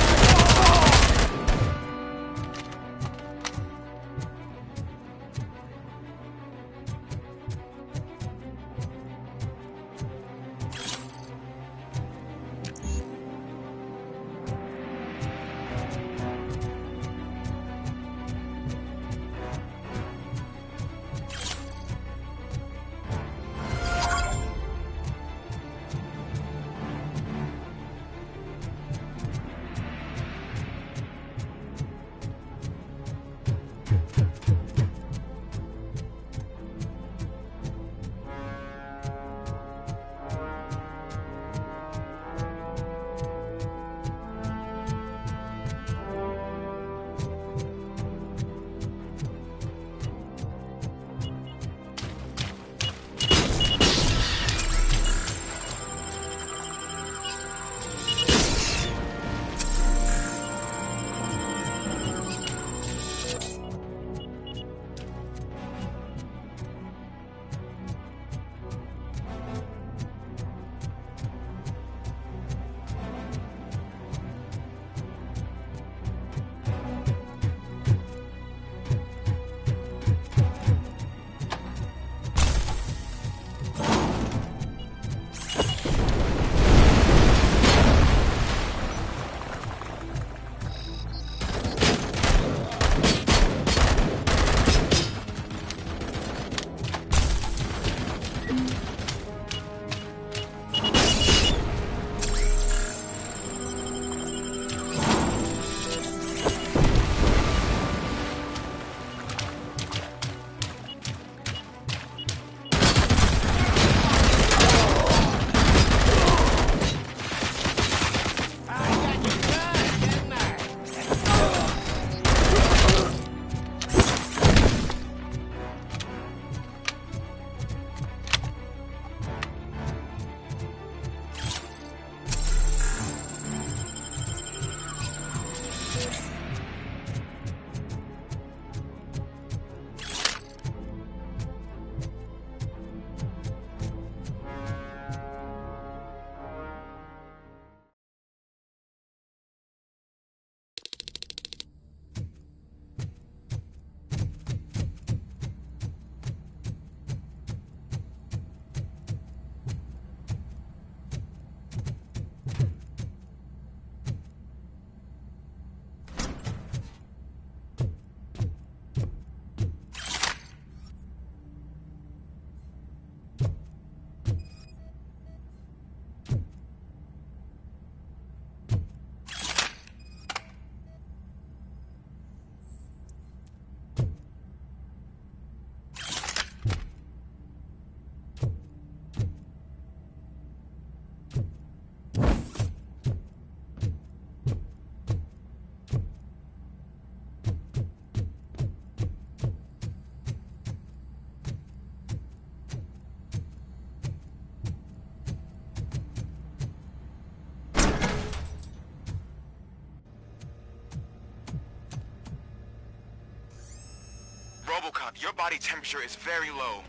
Robocop, your body temperature is very low.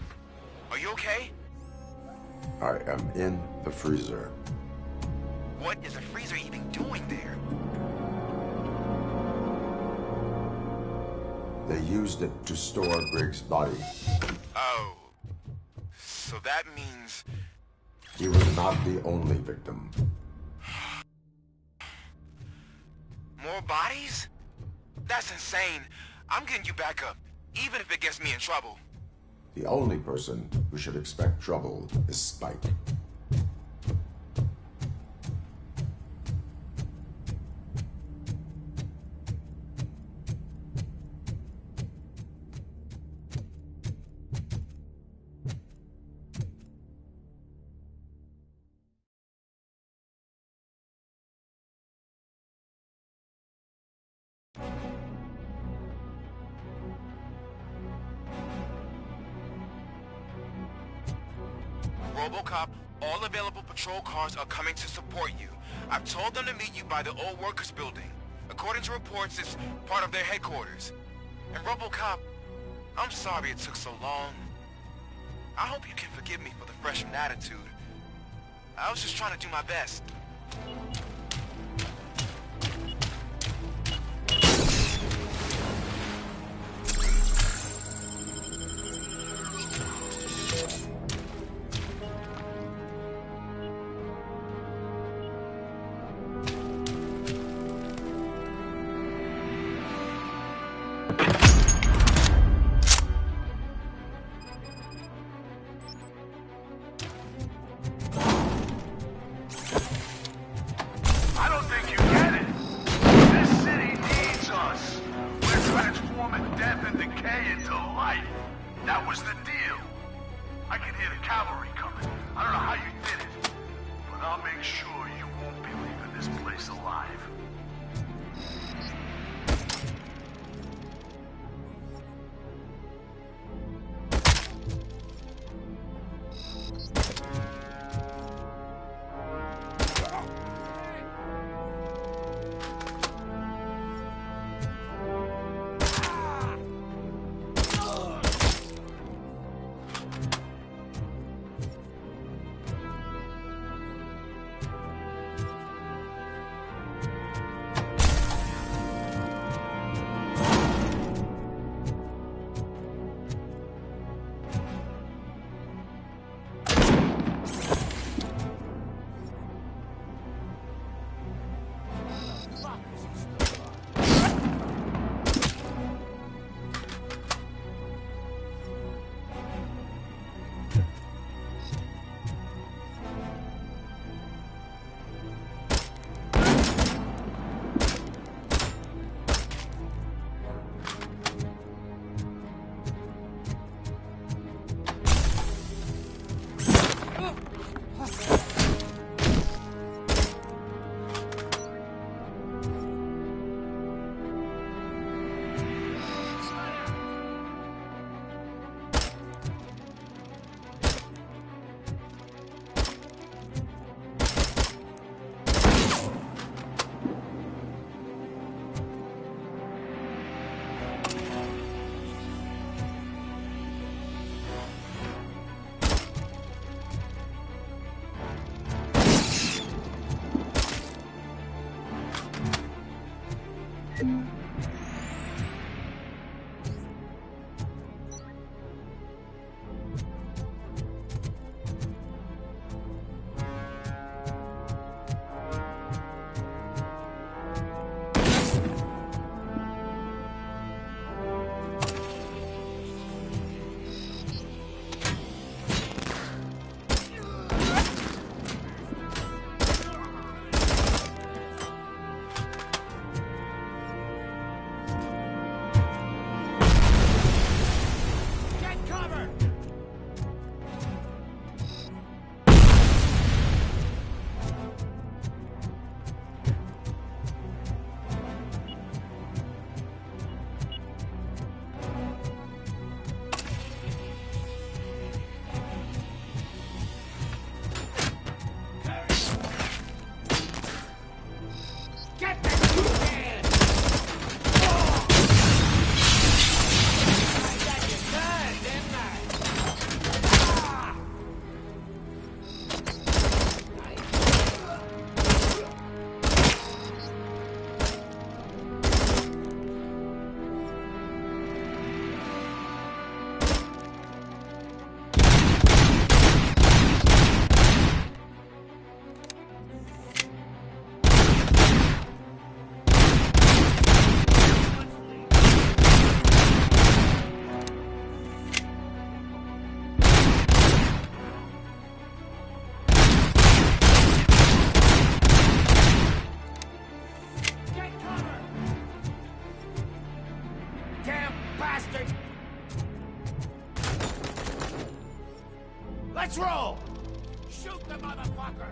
Are you okay? I am in the freezer. What is the freezer even doing there? They used it to store Briggs' body. Oh. So that means... He was not the only victim. More bodies? That's insane. I'm getting you back up, even if it gets me in trouble. The only person who should expect trouble is Spike. Robocop, all available patrol cars are coming to support you. I've told them to meet you by the old workers building. According to reports, it's part of their headquarters. And Robocop, I'm sorry it took so long. I hope you can forgive me for the freshman attitude. I was just trying to do my best. bastard! Let's roll! Shoot the motherfucker!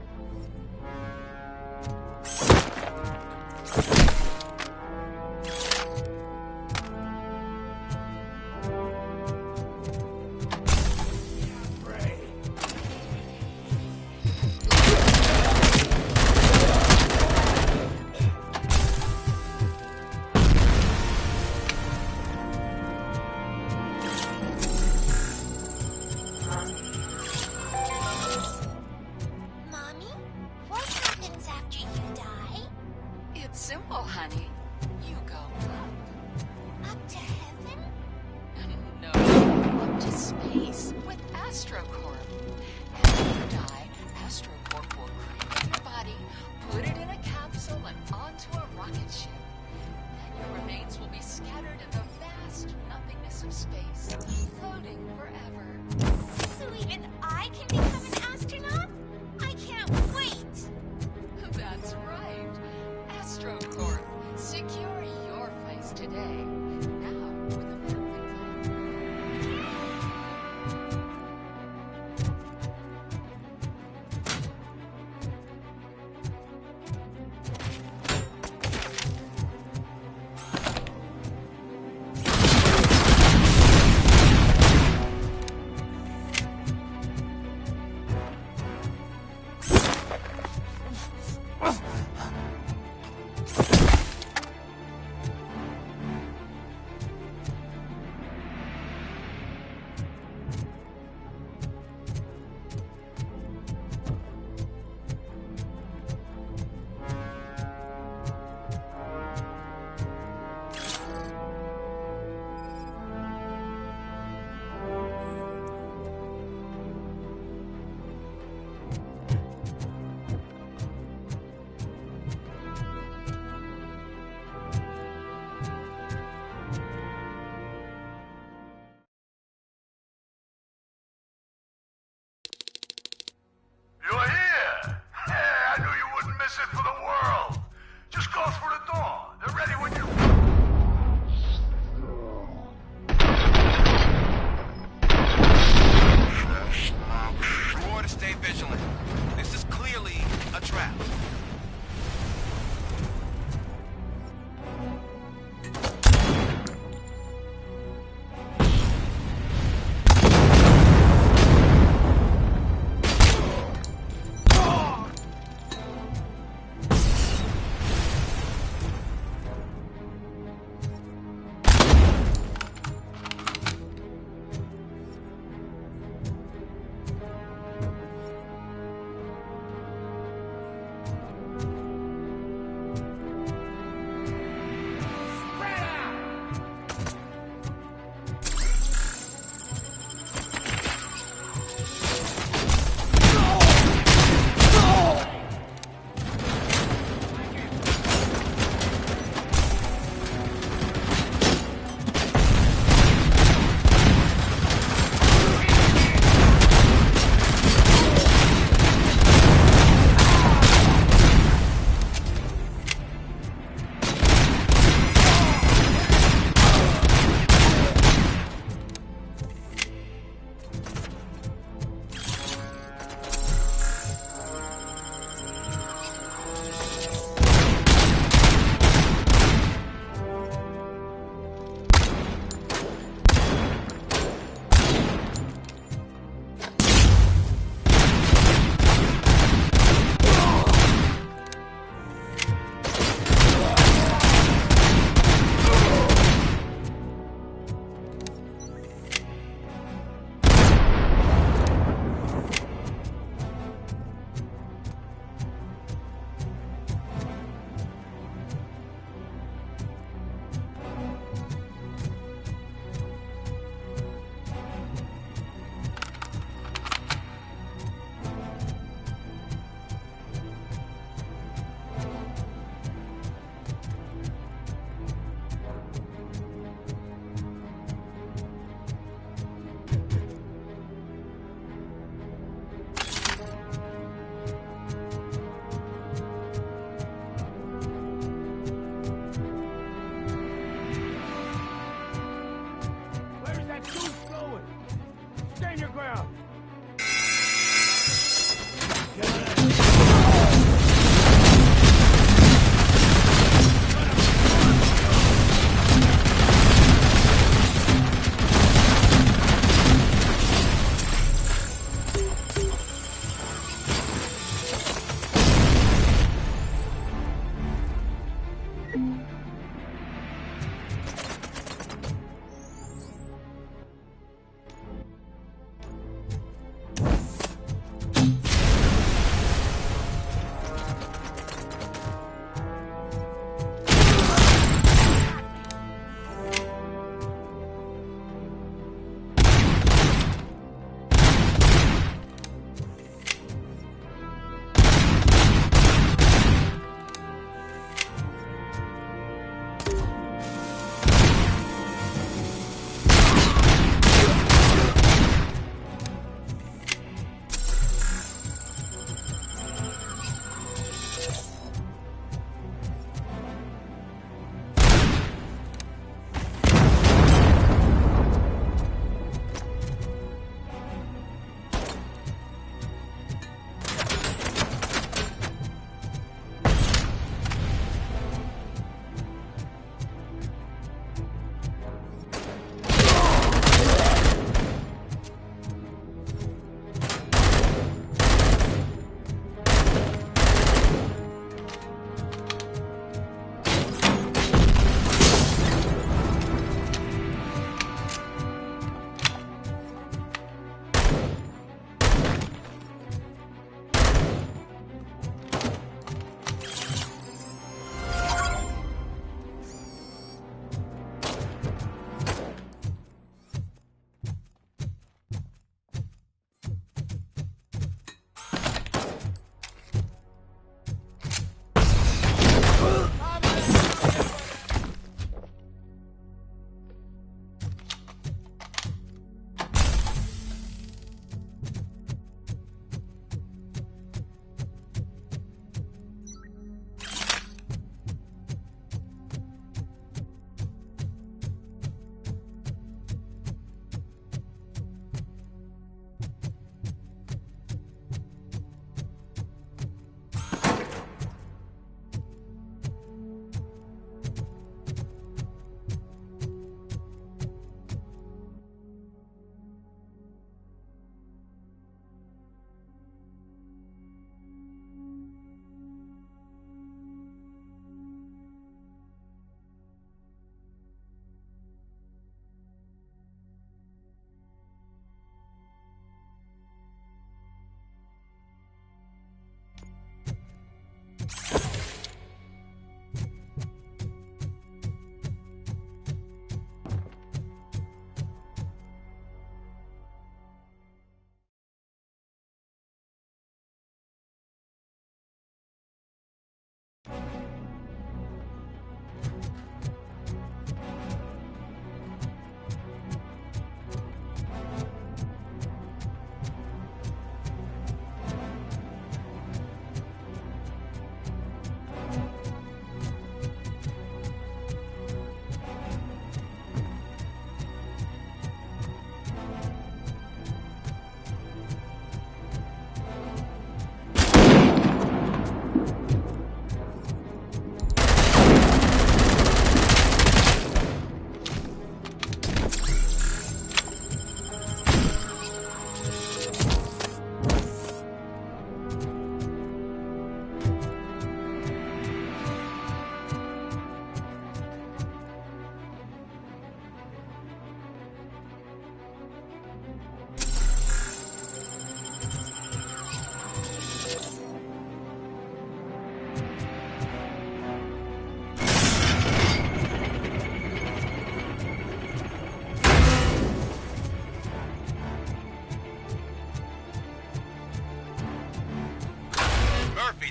Stand your ground!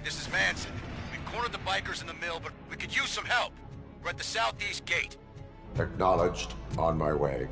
This is Manson. We've cornered the bikers in the mill, but we could use some help. We're at the southeast gate. Acknowledged. On my way.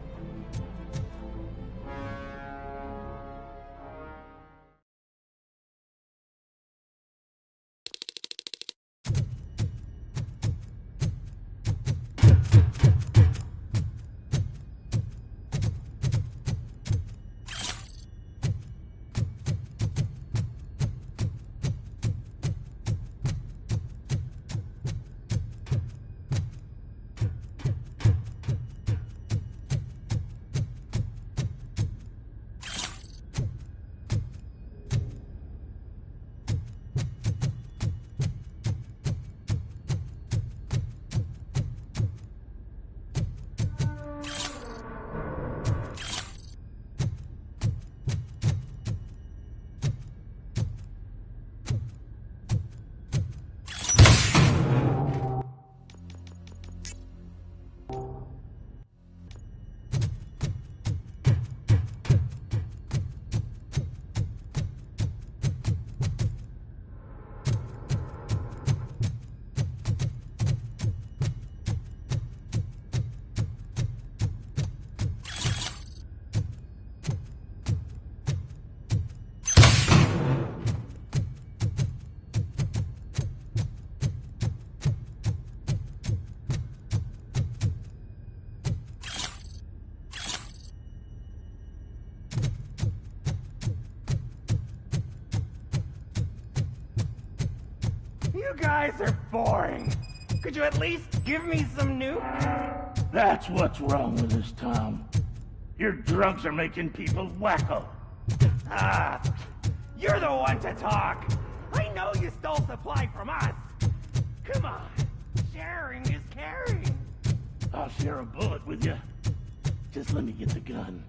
You guys are boring. Could you at least give me some new? That's what's wrong with this town. Your drugs are making people wacko. Ah, you're the one to talk. I know you stole supply from us. Come on, sharing is caring. I'll share a bullet with you. Just let me get the gun.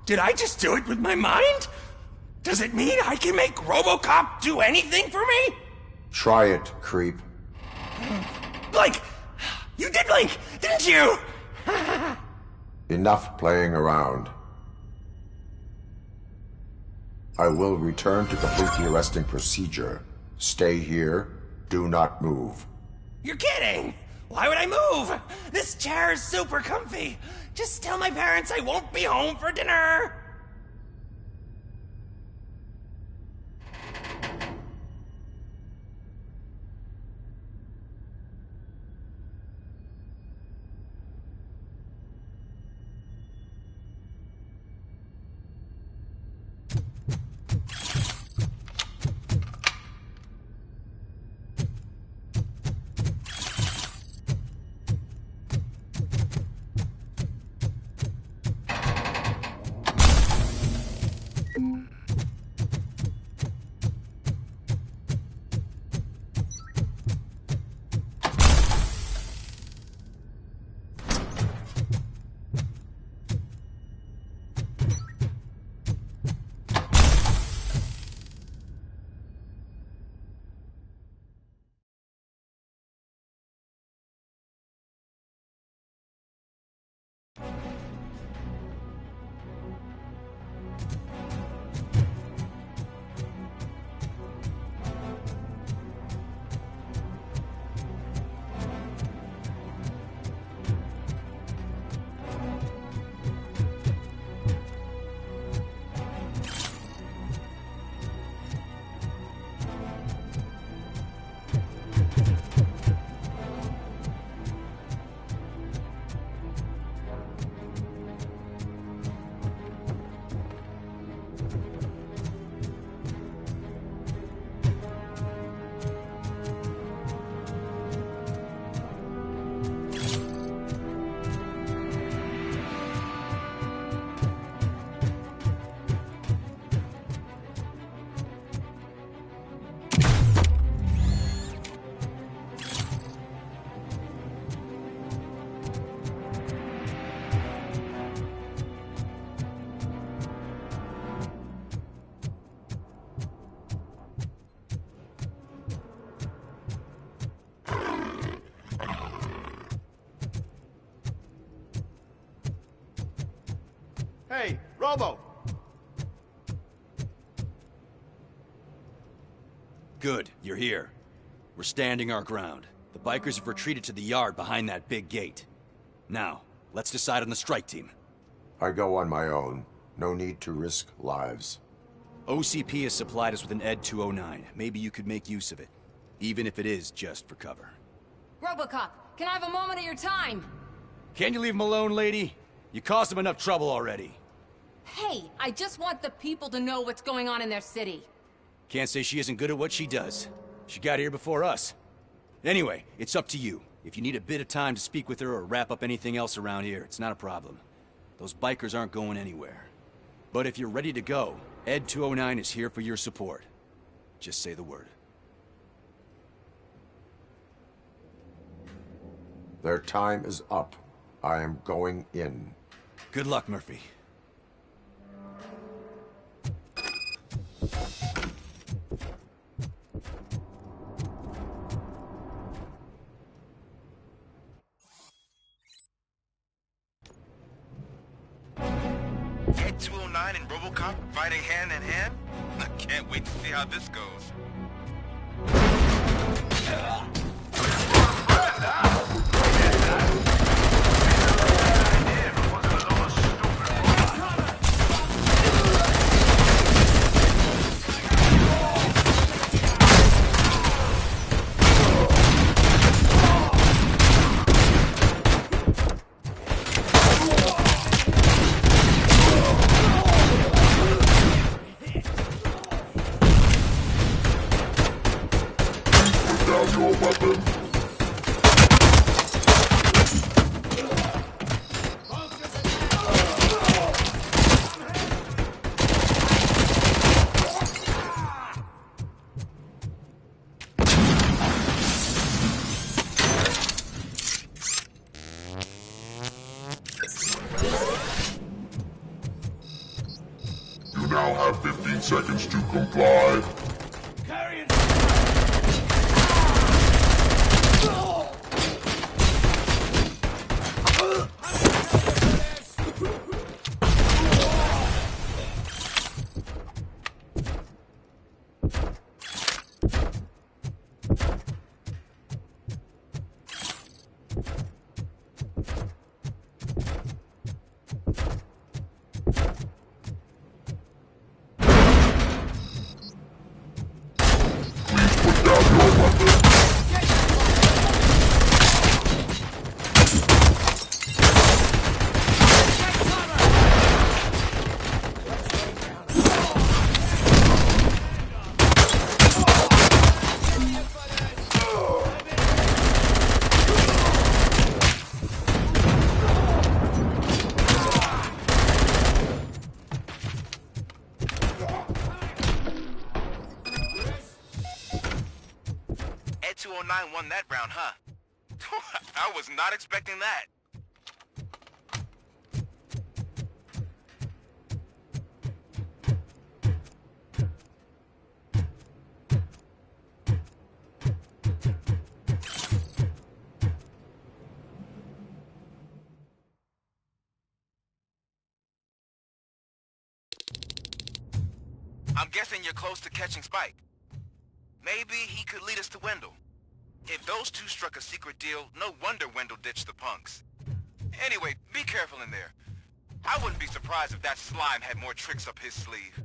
Did I just do it with my mind? Does it mean I can make Robocop do anything for me? Try it, creep. Blink! You did blink, didn't you? Enough playing around. I will return to complete the arresting procedure. Stay here. Do not move. You're kidding! Why would I move? This chair is super comfy. Just tell my parents I won't be home for dinner. Hey, Robo! Good, you're here. We're standing our ground. The bikers have retreated to the yard behind that big gate. Now, let's decide on the strike team. I go on my own. No need to risk lives. OCP has supplied us with an ED 209. Maybe you could make use of it. Even if it is just for cover. Robocop, can I have a moment of your time? Can you leave him alone, lady? You caused him enough trouble already. Hey, I just want the people to know what's going on in their city. Can't say she isn't good at what she does. She got here before us. Anyway, it's up to you. If you need a bit of time to speak with her or wrap up anything else around here, it's not a problem. Those bikers aren't going anywhere. But if you're ready to go, ED 209 is here for your support. Just say the word. Their time is up. I am going in. Good luck, Murphy. ED 209 and Robocop fighting hand in hand? I can't wait to see how this goes. 15 seconds to comply. Ed 209 won that round, huh? I was not expecting that. I'm guessing you're close to catching Spike. Maybe he could lead us to Wendell. If those two struck a secret deal, no wonder Wendell ditched the punks. Anyway, be careful in there. I wouldn't be surprised if that slime had more tricks up his sleeve.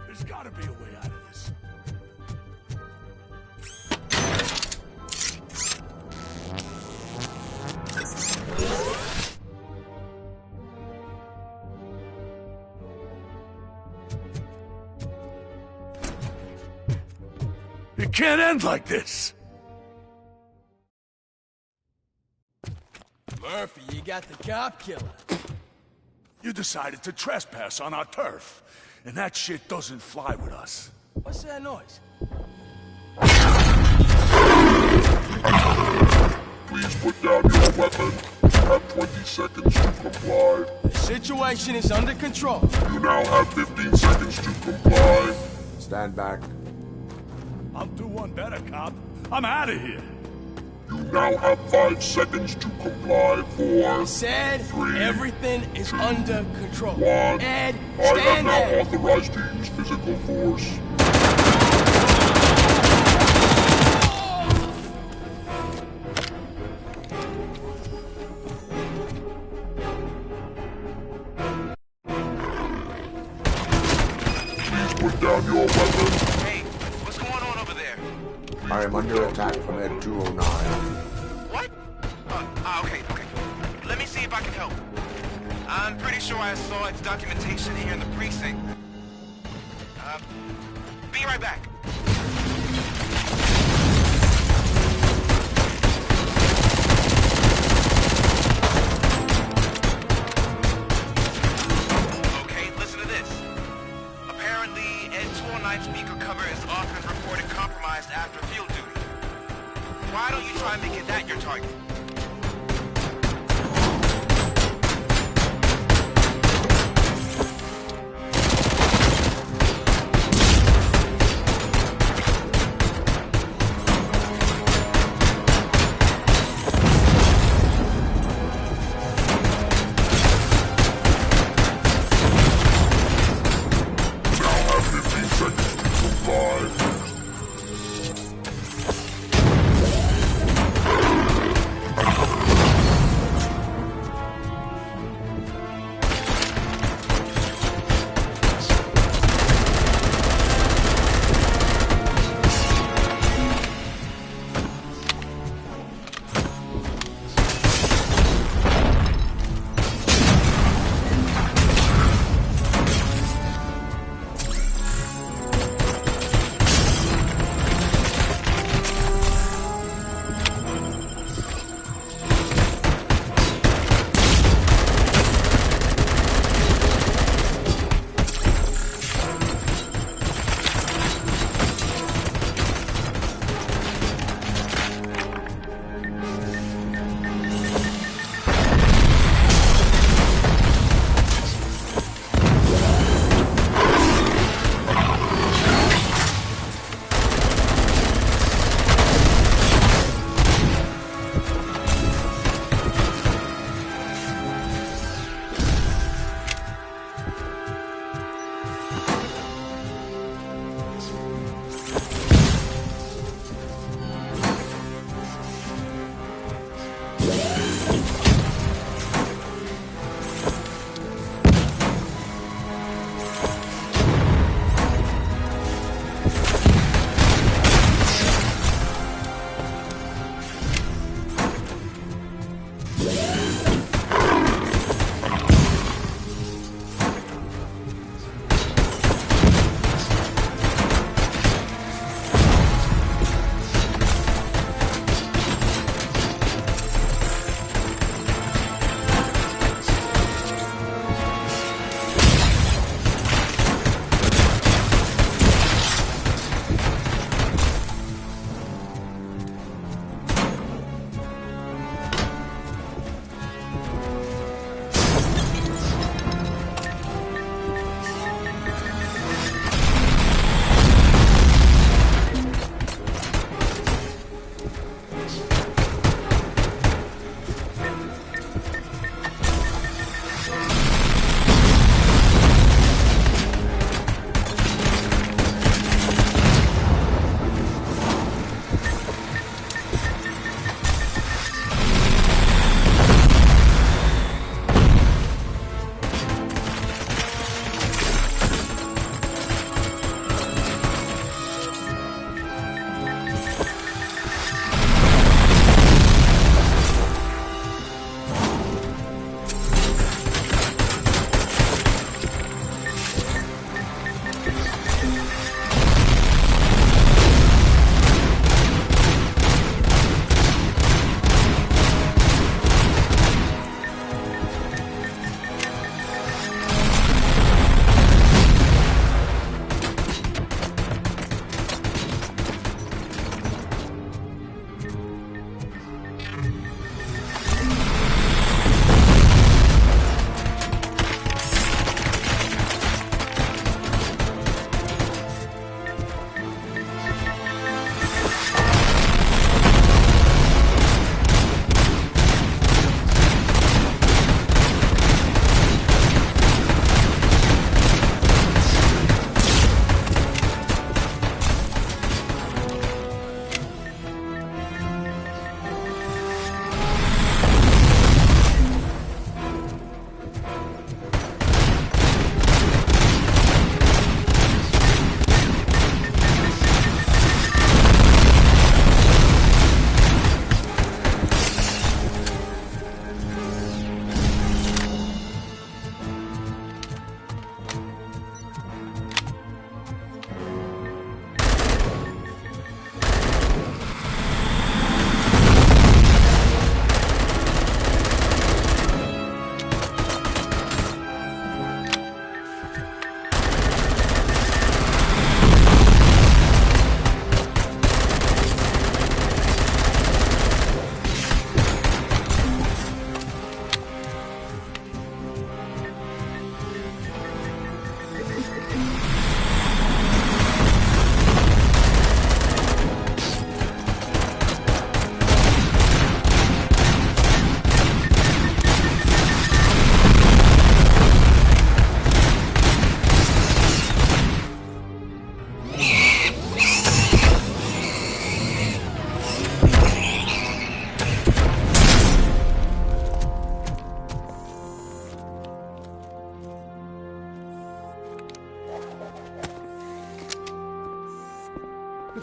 There's gotta be a way out of this. It can't end like this! Murphy, you got the cop killer. You decided to trespass on our turf, and that shit doesn't fly with us. What's that noise? Please put down your weapon. You have 20 seconds to comply. The situation is under control. You now have 15 seconds to comply. Stand back. I'll do one better, cop. I'm out of here. You now have 5 seconds to comply. 4, Said 3, everything is under control. 1. Ed, I have stand now there. authorized to use physical force. Please put down your weapon. Hey, what's going on over there? I am under attack from Ed 209. What? Okay. Let me see if I can help. I'm pretty sure I saw its documentation here in the precinct. Be right back. Okay, listen to this. Apparently, Ed 209 speaker cover is often reported compromised after field duty. Why don't you try making that your target?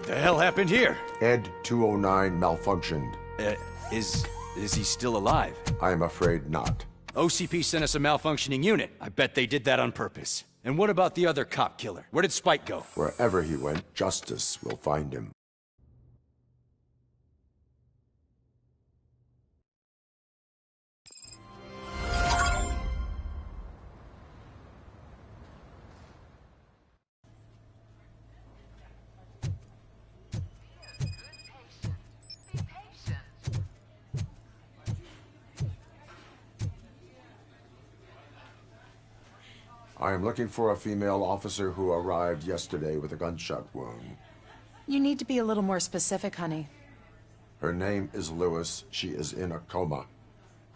The hell happened here? Ed 209 malfunctioned. Is he still alive? I'm afraid not. OCP sent us a malfunctioning unit. I bet they did that on purpose. And what about the other cop killer? Where did Spike go? Wherever he went, justice will find him. I am looking for a female officer who arrived yesterday with a gunshot wound. You need to be a little more specific, honey. Her name is Lewis. She is in a coma.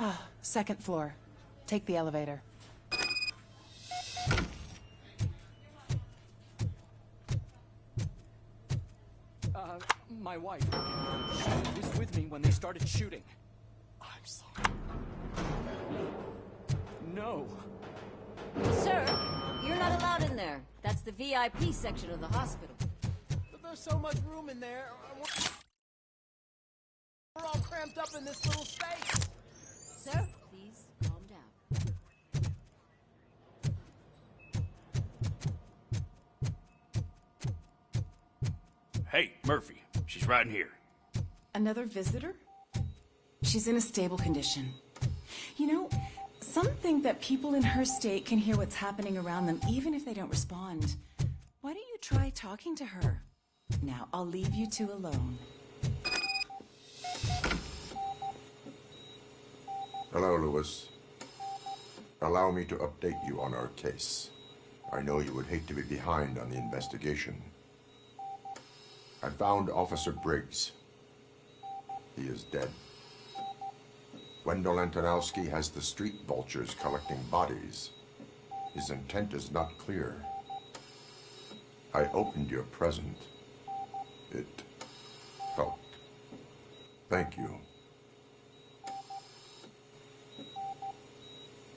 Ah, second floor. Take the elevator. My wife. She was with me when they started shooting. I'm sorry. No. Sir, you're not allowed in there. That's the VIP section of the hospital. But there's so much room in there. We're all cramped up in this little space. Sir, please calm down. Hey, Murphy. She's right in here. Another visitor? She's in a stable condition. You know, some think that people in her state can hear what's happening around them even if they don't respond. Why don't you try talking to her? Now, I'll leave you two alone. Hello, Lewis. Allow me to update you on our case. I know you would hate to be behind on the investigation. I found Officer Briggs. He is dead. Wendell Antonowski has the street vultures collecting bodies. His intent is not clear. I opened your present. It helped. Thank you.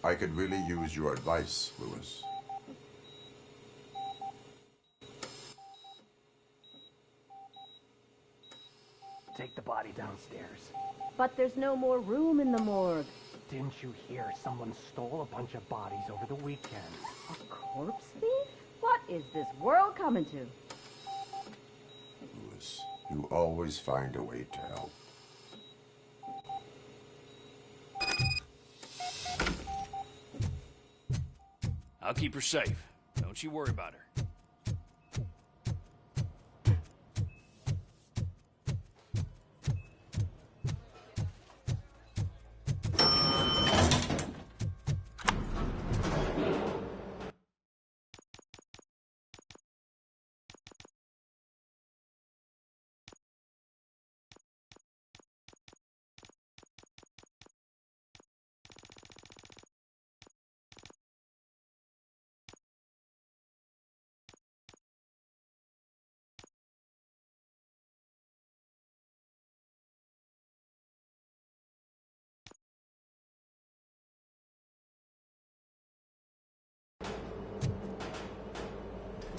I could really use your advice, Lewis. Take the body downstairs. But there's no more room in the morgue. Didn't you hear someone stole a bunch of bodies over the weekend? A corpse thief? What is this world coming to? Lewis, you always find a way to help. I'll keep her safe. Don't you worry about her.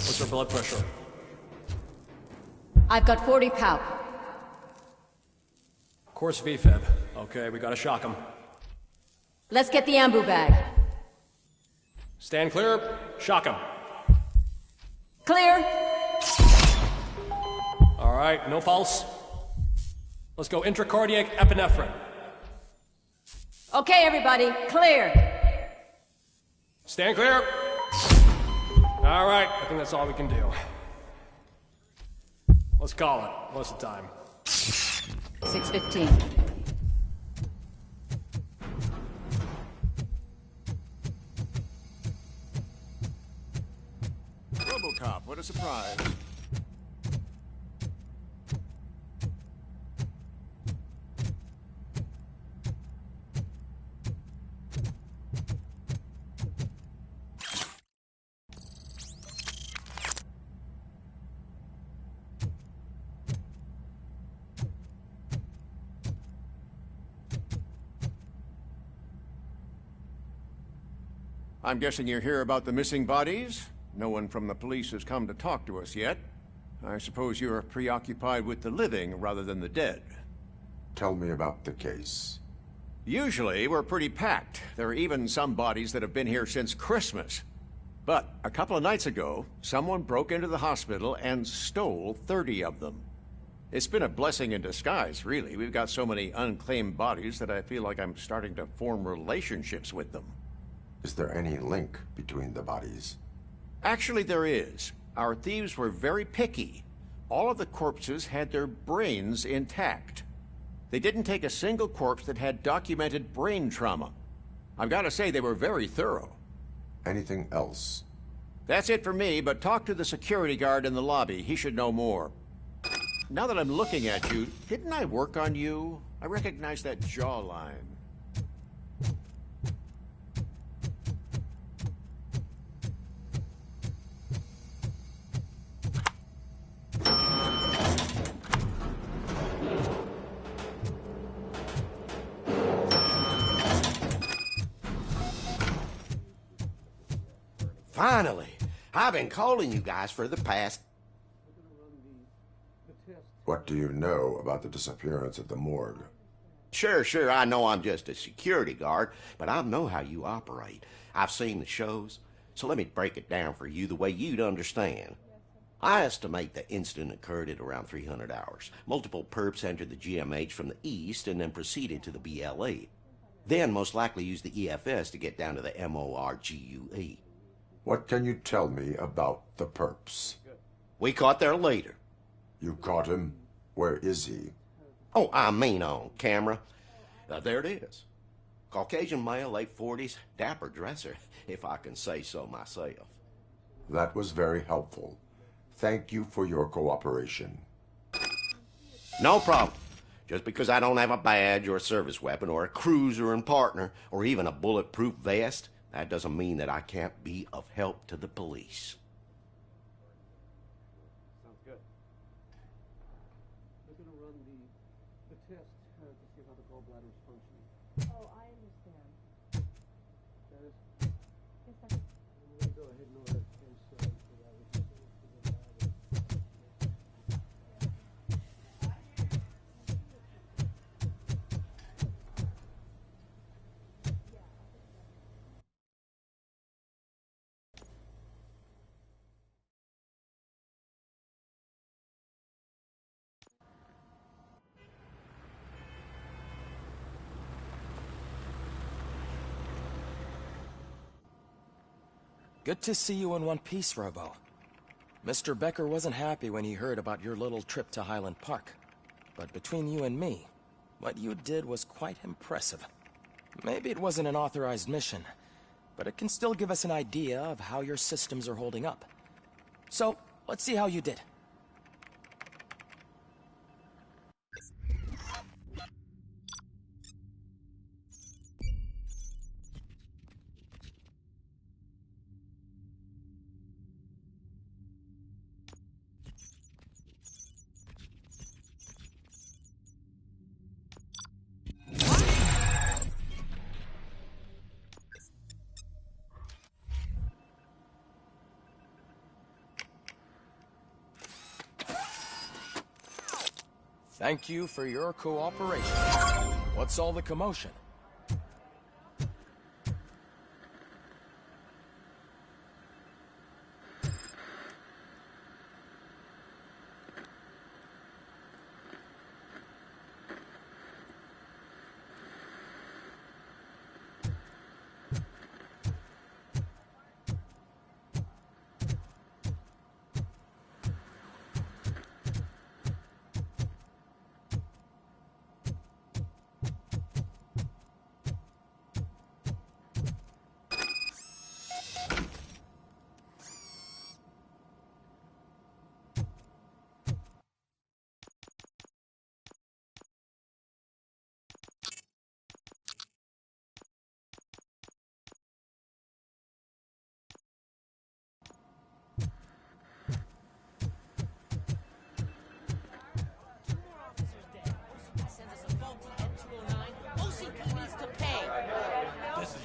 What's her blood pressure? I've got 40 pow. Course VFib. Okay, we gotta shock him. Let's get the ambu bag. Stand clear. Shock him. Clear. All right, no pulse. Let's go intracardiac epinephrine. Okay, everybody, clear. Stand clear. All right, I think that's all we can do. Let's call it. What's the time? 6:15. Robocop, what a surprise. I'm guessing you're here about the missing bodies? No one from the police has come to talk to us yet. I suppose you're preoccupied with the living rather than the dead. Tell me about the case. Usually, we're pretty packed. There are even some bodies that have been here since Christmas. But a couple of nights ago, someone broke into the hospital and stole 30 of them. It's been a blessing in disguise, really. We've got so many unclaimed bodies that I feel like I'm starting to form relationships with them. Is there any link between the bodies? Actually, there is. Our thieves were very picky. All of the corpses had their brains intact. They didn't take a single corpse that had documented brain trauma. I've got to say, they were very thorough. Anything else? That's it for me, but talk to the security guard in the lobby. He should know more. Now that I'm looking at you, didn't I work on you? I recognize that jawline. Finally! I've been calling you guys for the past... What do you know about the disappearance at the morgue? Sure, I know I'm just a security guard, but I know how you operate. I've seen the shows, so let me break it down for you the way you'd understand. I estimate the incident occurred at around 300 hours. Multiple perps entered the GMH from the east and then proceeded to the BLE. Then most likely used the EFS to get down to the MORGUE. What can you tell me about the perps? We caught their leader. You caught him? Where is he? Oh, I mean on camera. There it is. Caucasian male, late 40s, dapper dresser, if I can say so myself. That was very helpful. Thank you for your cooperation. No problem. Just because I don't have a badge or a service weapon or a cruiser and partner or even a bulletproof vest, that doesn't mean that I can't be of help to the police. Sounds good. We're going to run the test to see how the gallbladder is functioning. Oh, I understand. That is? Yes, sir. I'm going to go ahead and order that case for that. Good to see you in one piece, Robo. Mr. Becker wasn't happy when he heard about your little trip to Highland Park. But between you and me, what you did was quite impressive. Maybe it wasn't an authorized mission, but it can still give us an idea of how your systems are holding up. So, let's see how you did. Thank you for your cooperation. What's all the commotion?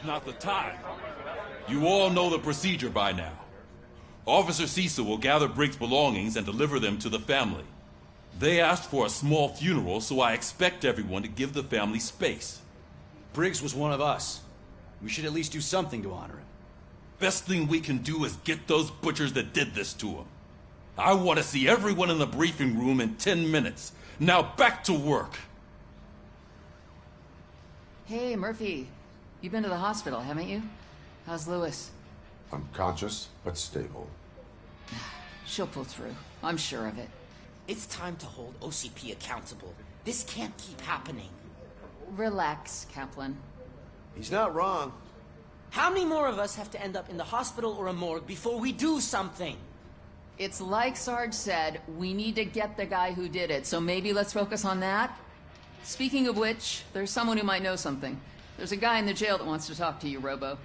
Not the time. You all know the procedure by now. Officer Cecil will gather Briggs' belongings and deliver them to the family. They asked for a small funeral, so I expect everyone to give the family space. Briggs was one of us. We should at least do something to honor him. Best thing we can do is get those butchers that did this to him. I want to see everyone in the briefing room in 10 minutes. Now back to work. Hey, Murphy. You've been to the hospital, haven't you? How's Lewis? Unconscious, but stable. She'll pull through. I'm sure of it. It's time to hold OCP accountable. This can't keep happening. Relax, Kaplan. He's not wrong. How many more of us have to end up in the hospital or a morgue before we do something? It's like Sarge said, we need to get the guy who did it, so maybe let's focus on that? Speaking of which, there's someone who might know something. There's a guy in the jail that wants to talk to you, Robo.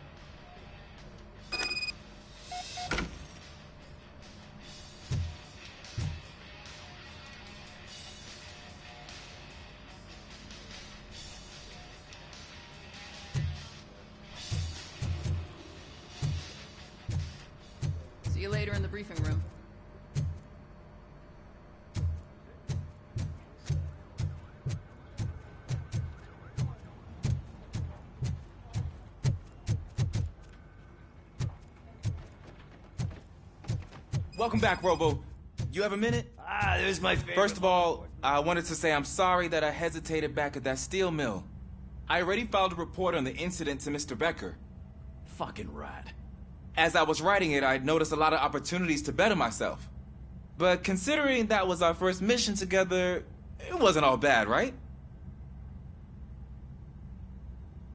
See you later in the briefing room. Welcome back, Robo. You have a minute? There's my favorite. First of all, I wanted to say I'm sorry that I hesitated back at that steel mill. I already filed a report on the incident to Mr. Becker. Fucking rat. As I was writing it, I noticed a lot of opportunities to better myself. But considering that was our first mission together, it wasn't all bad, right?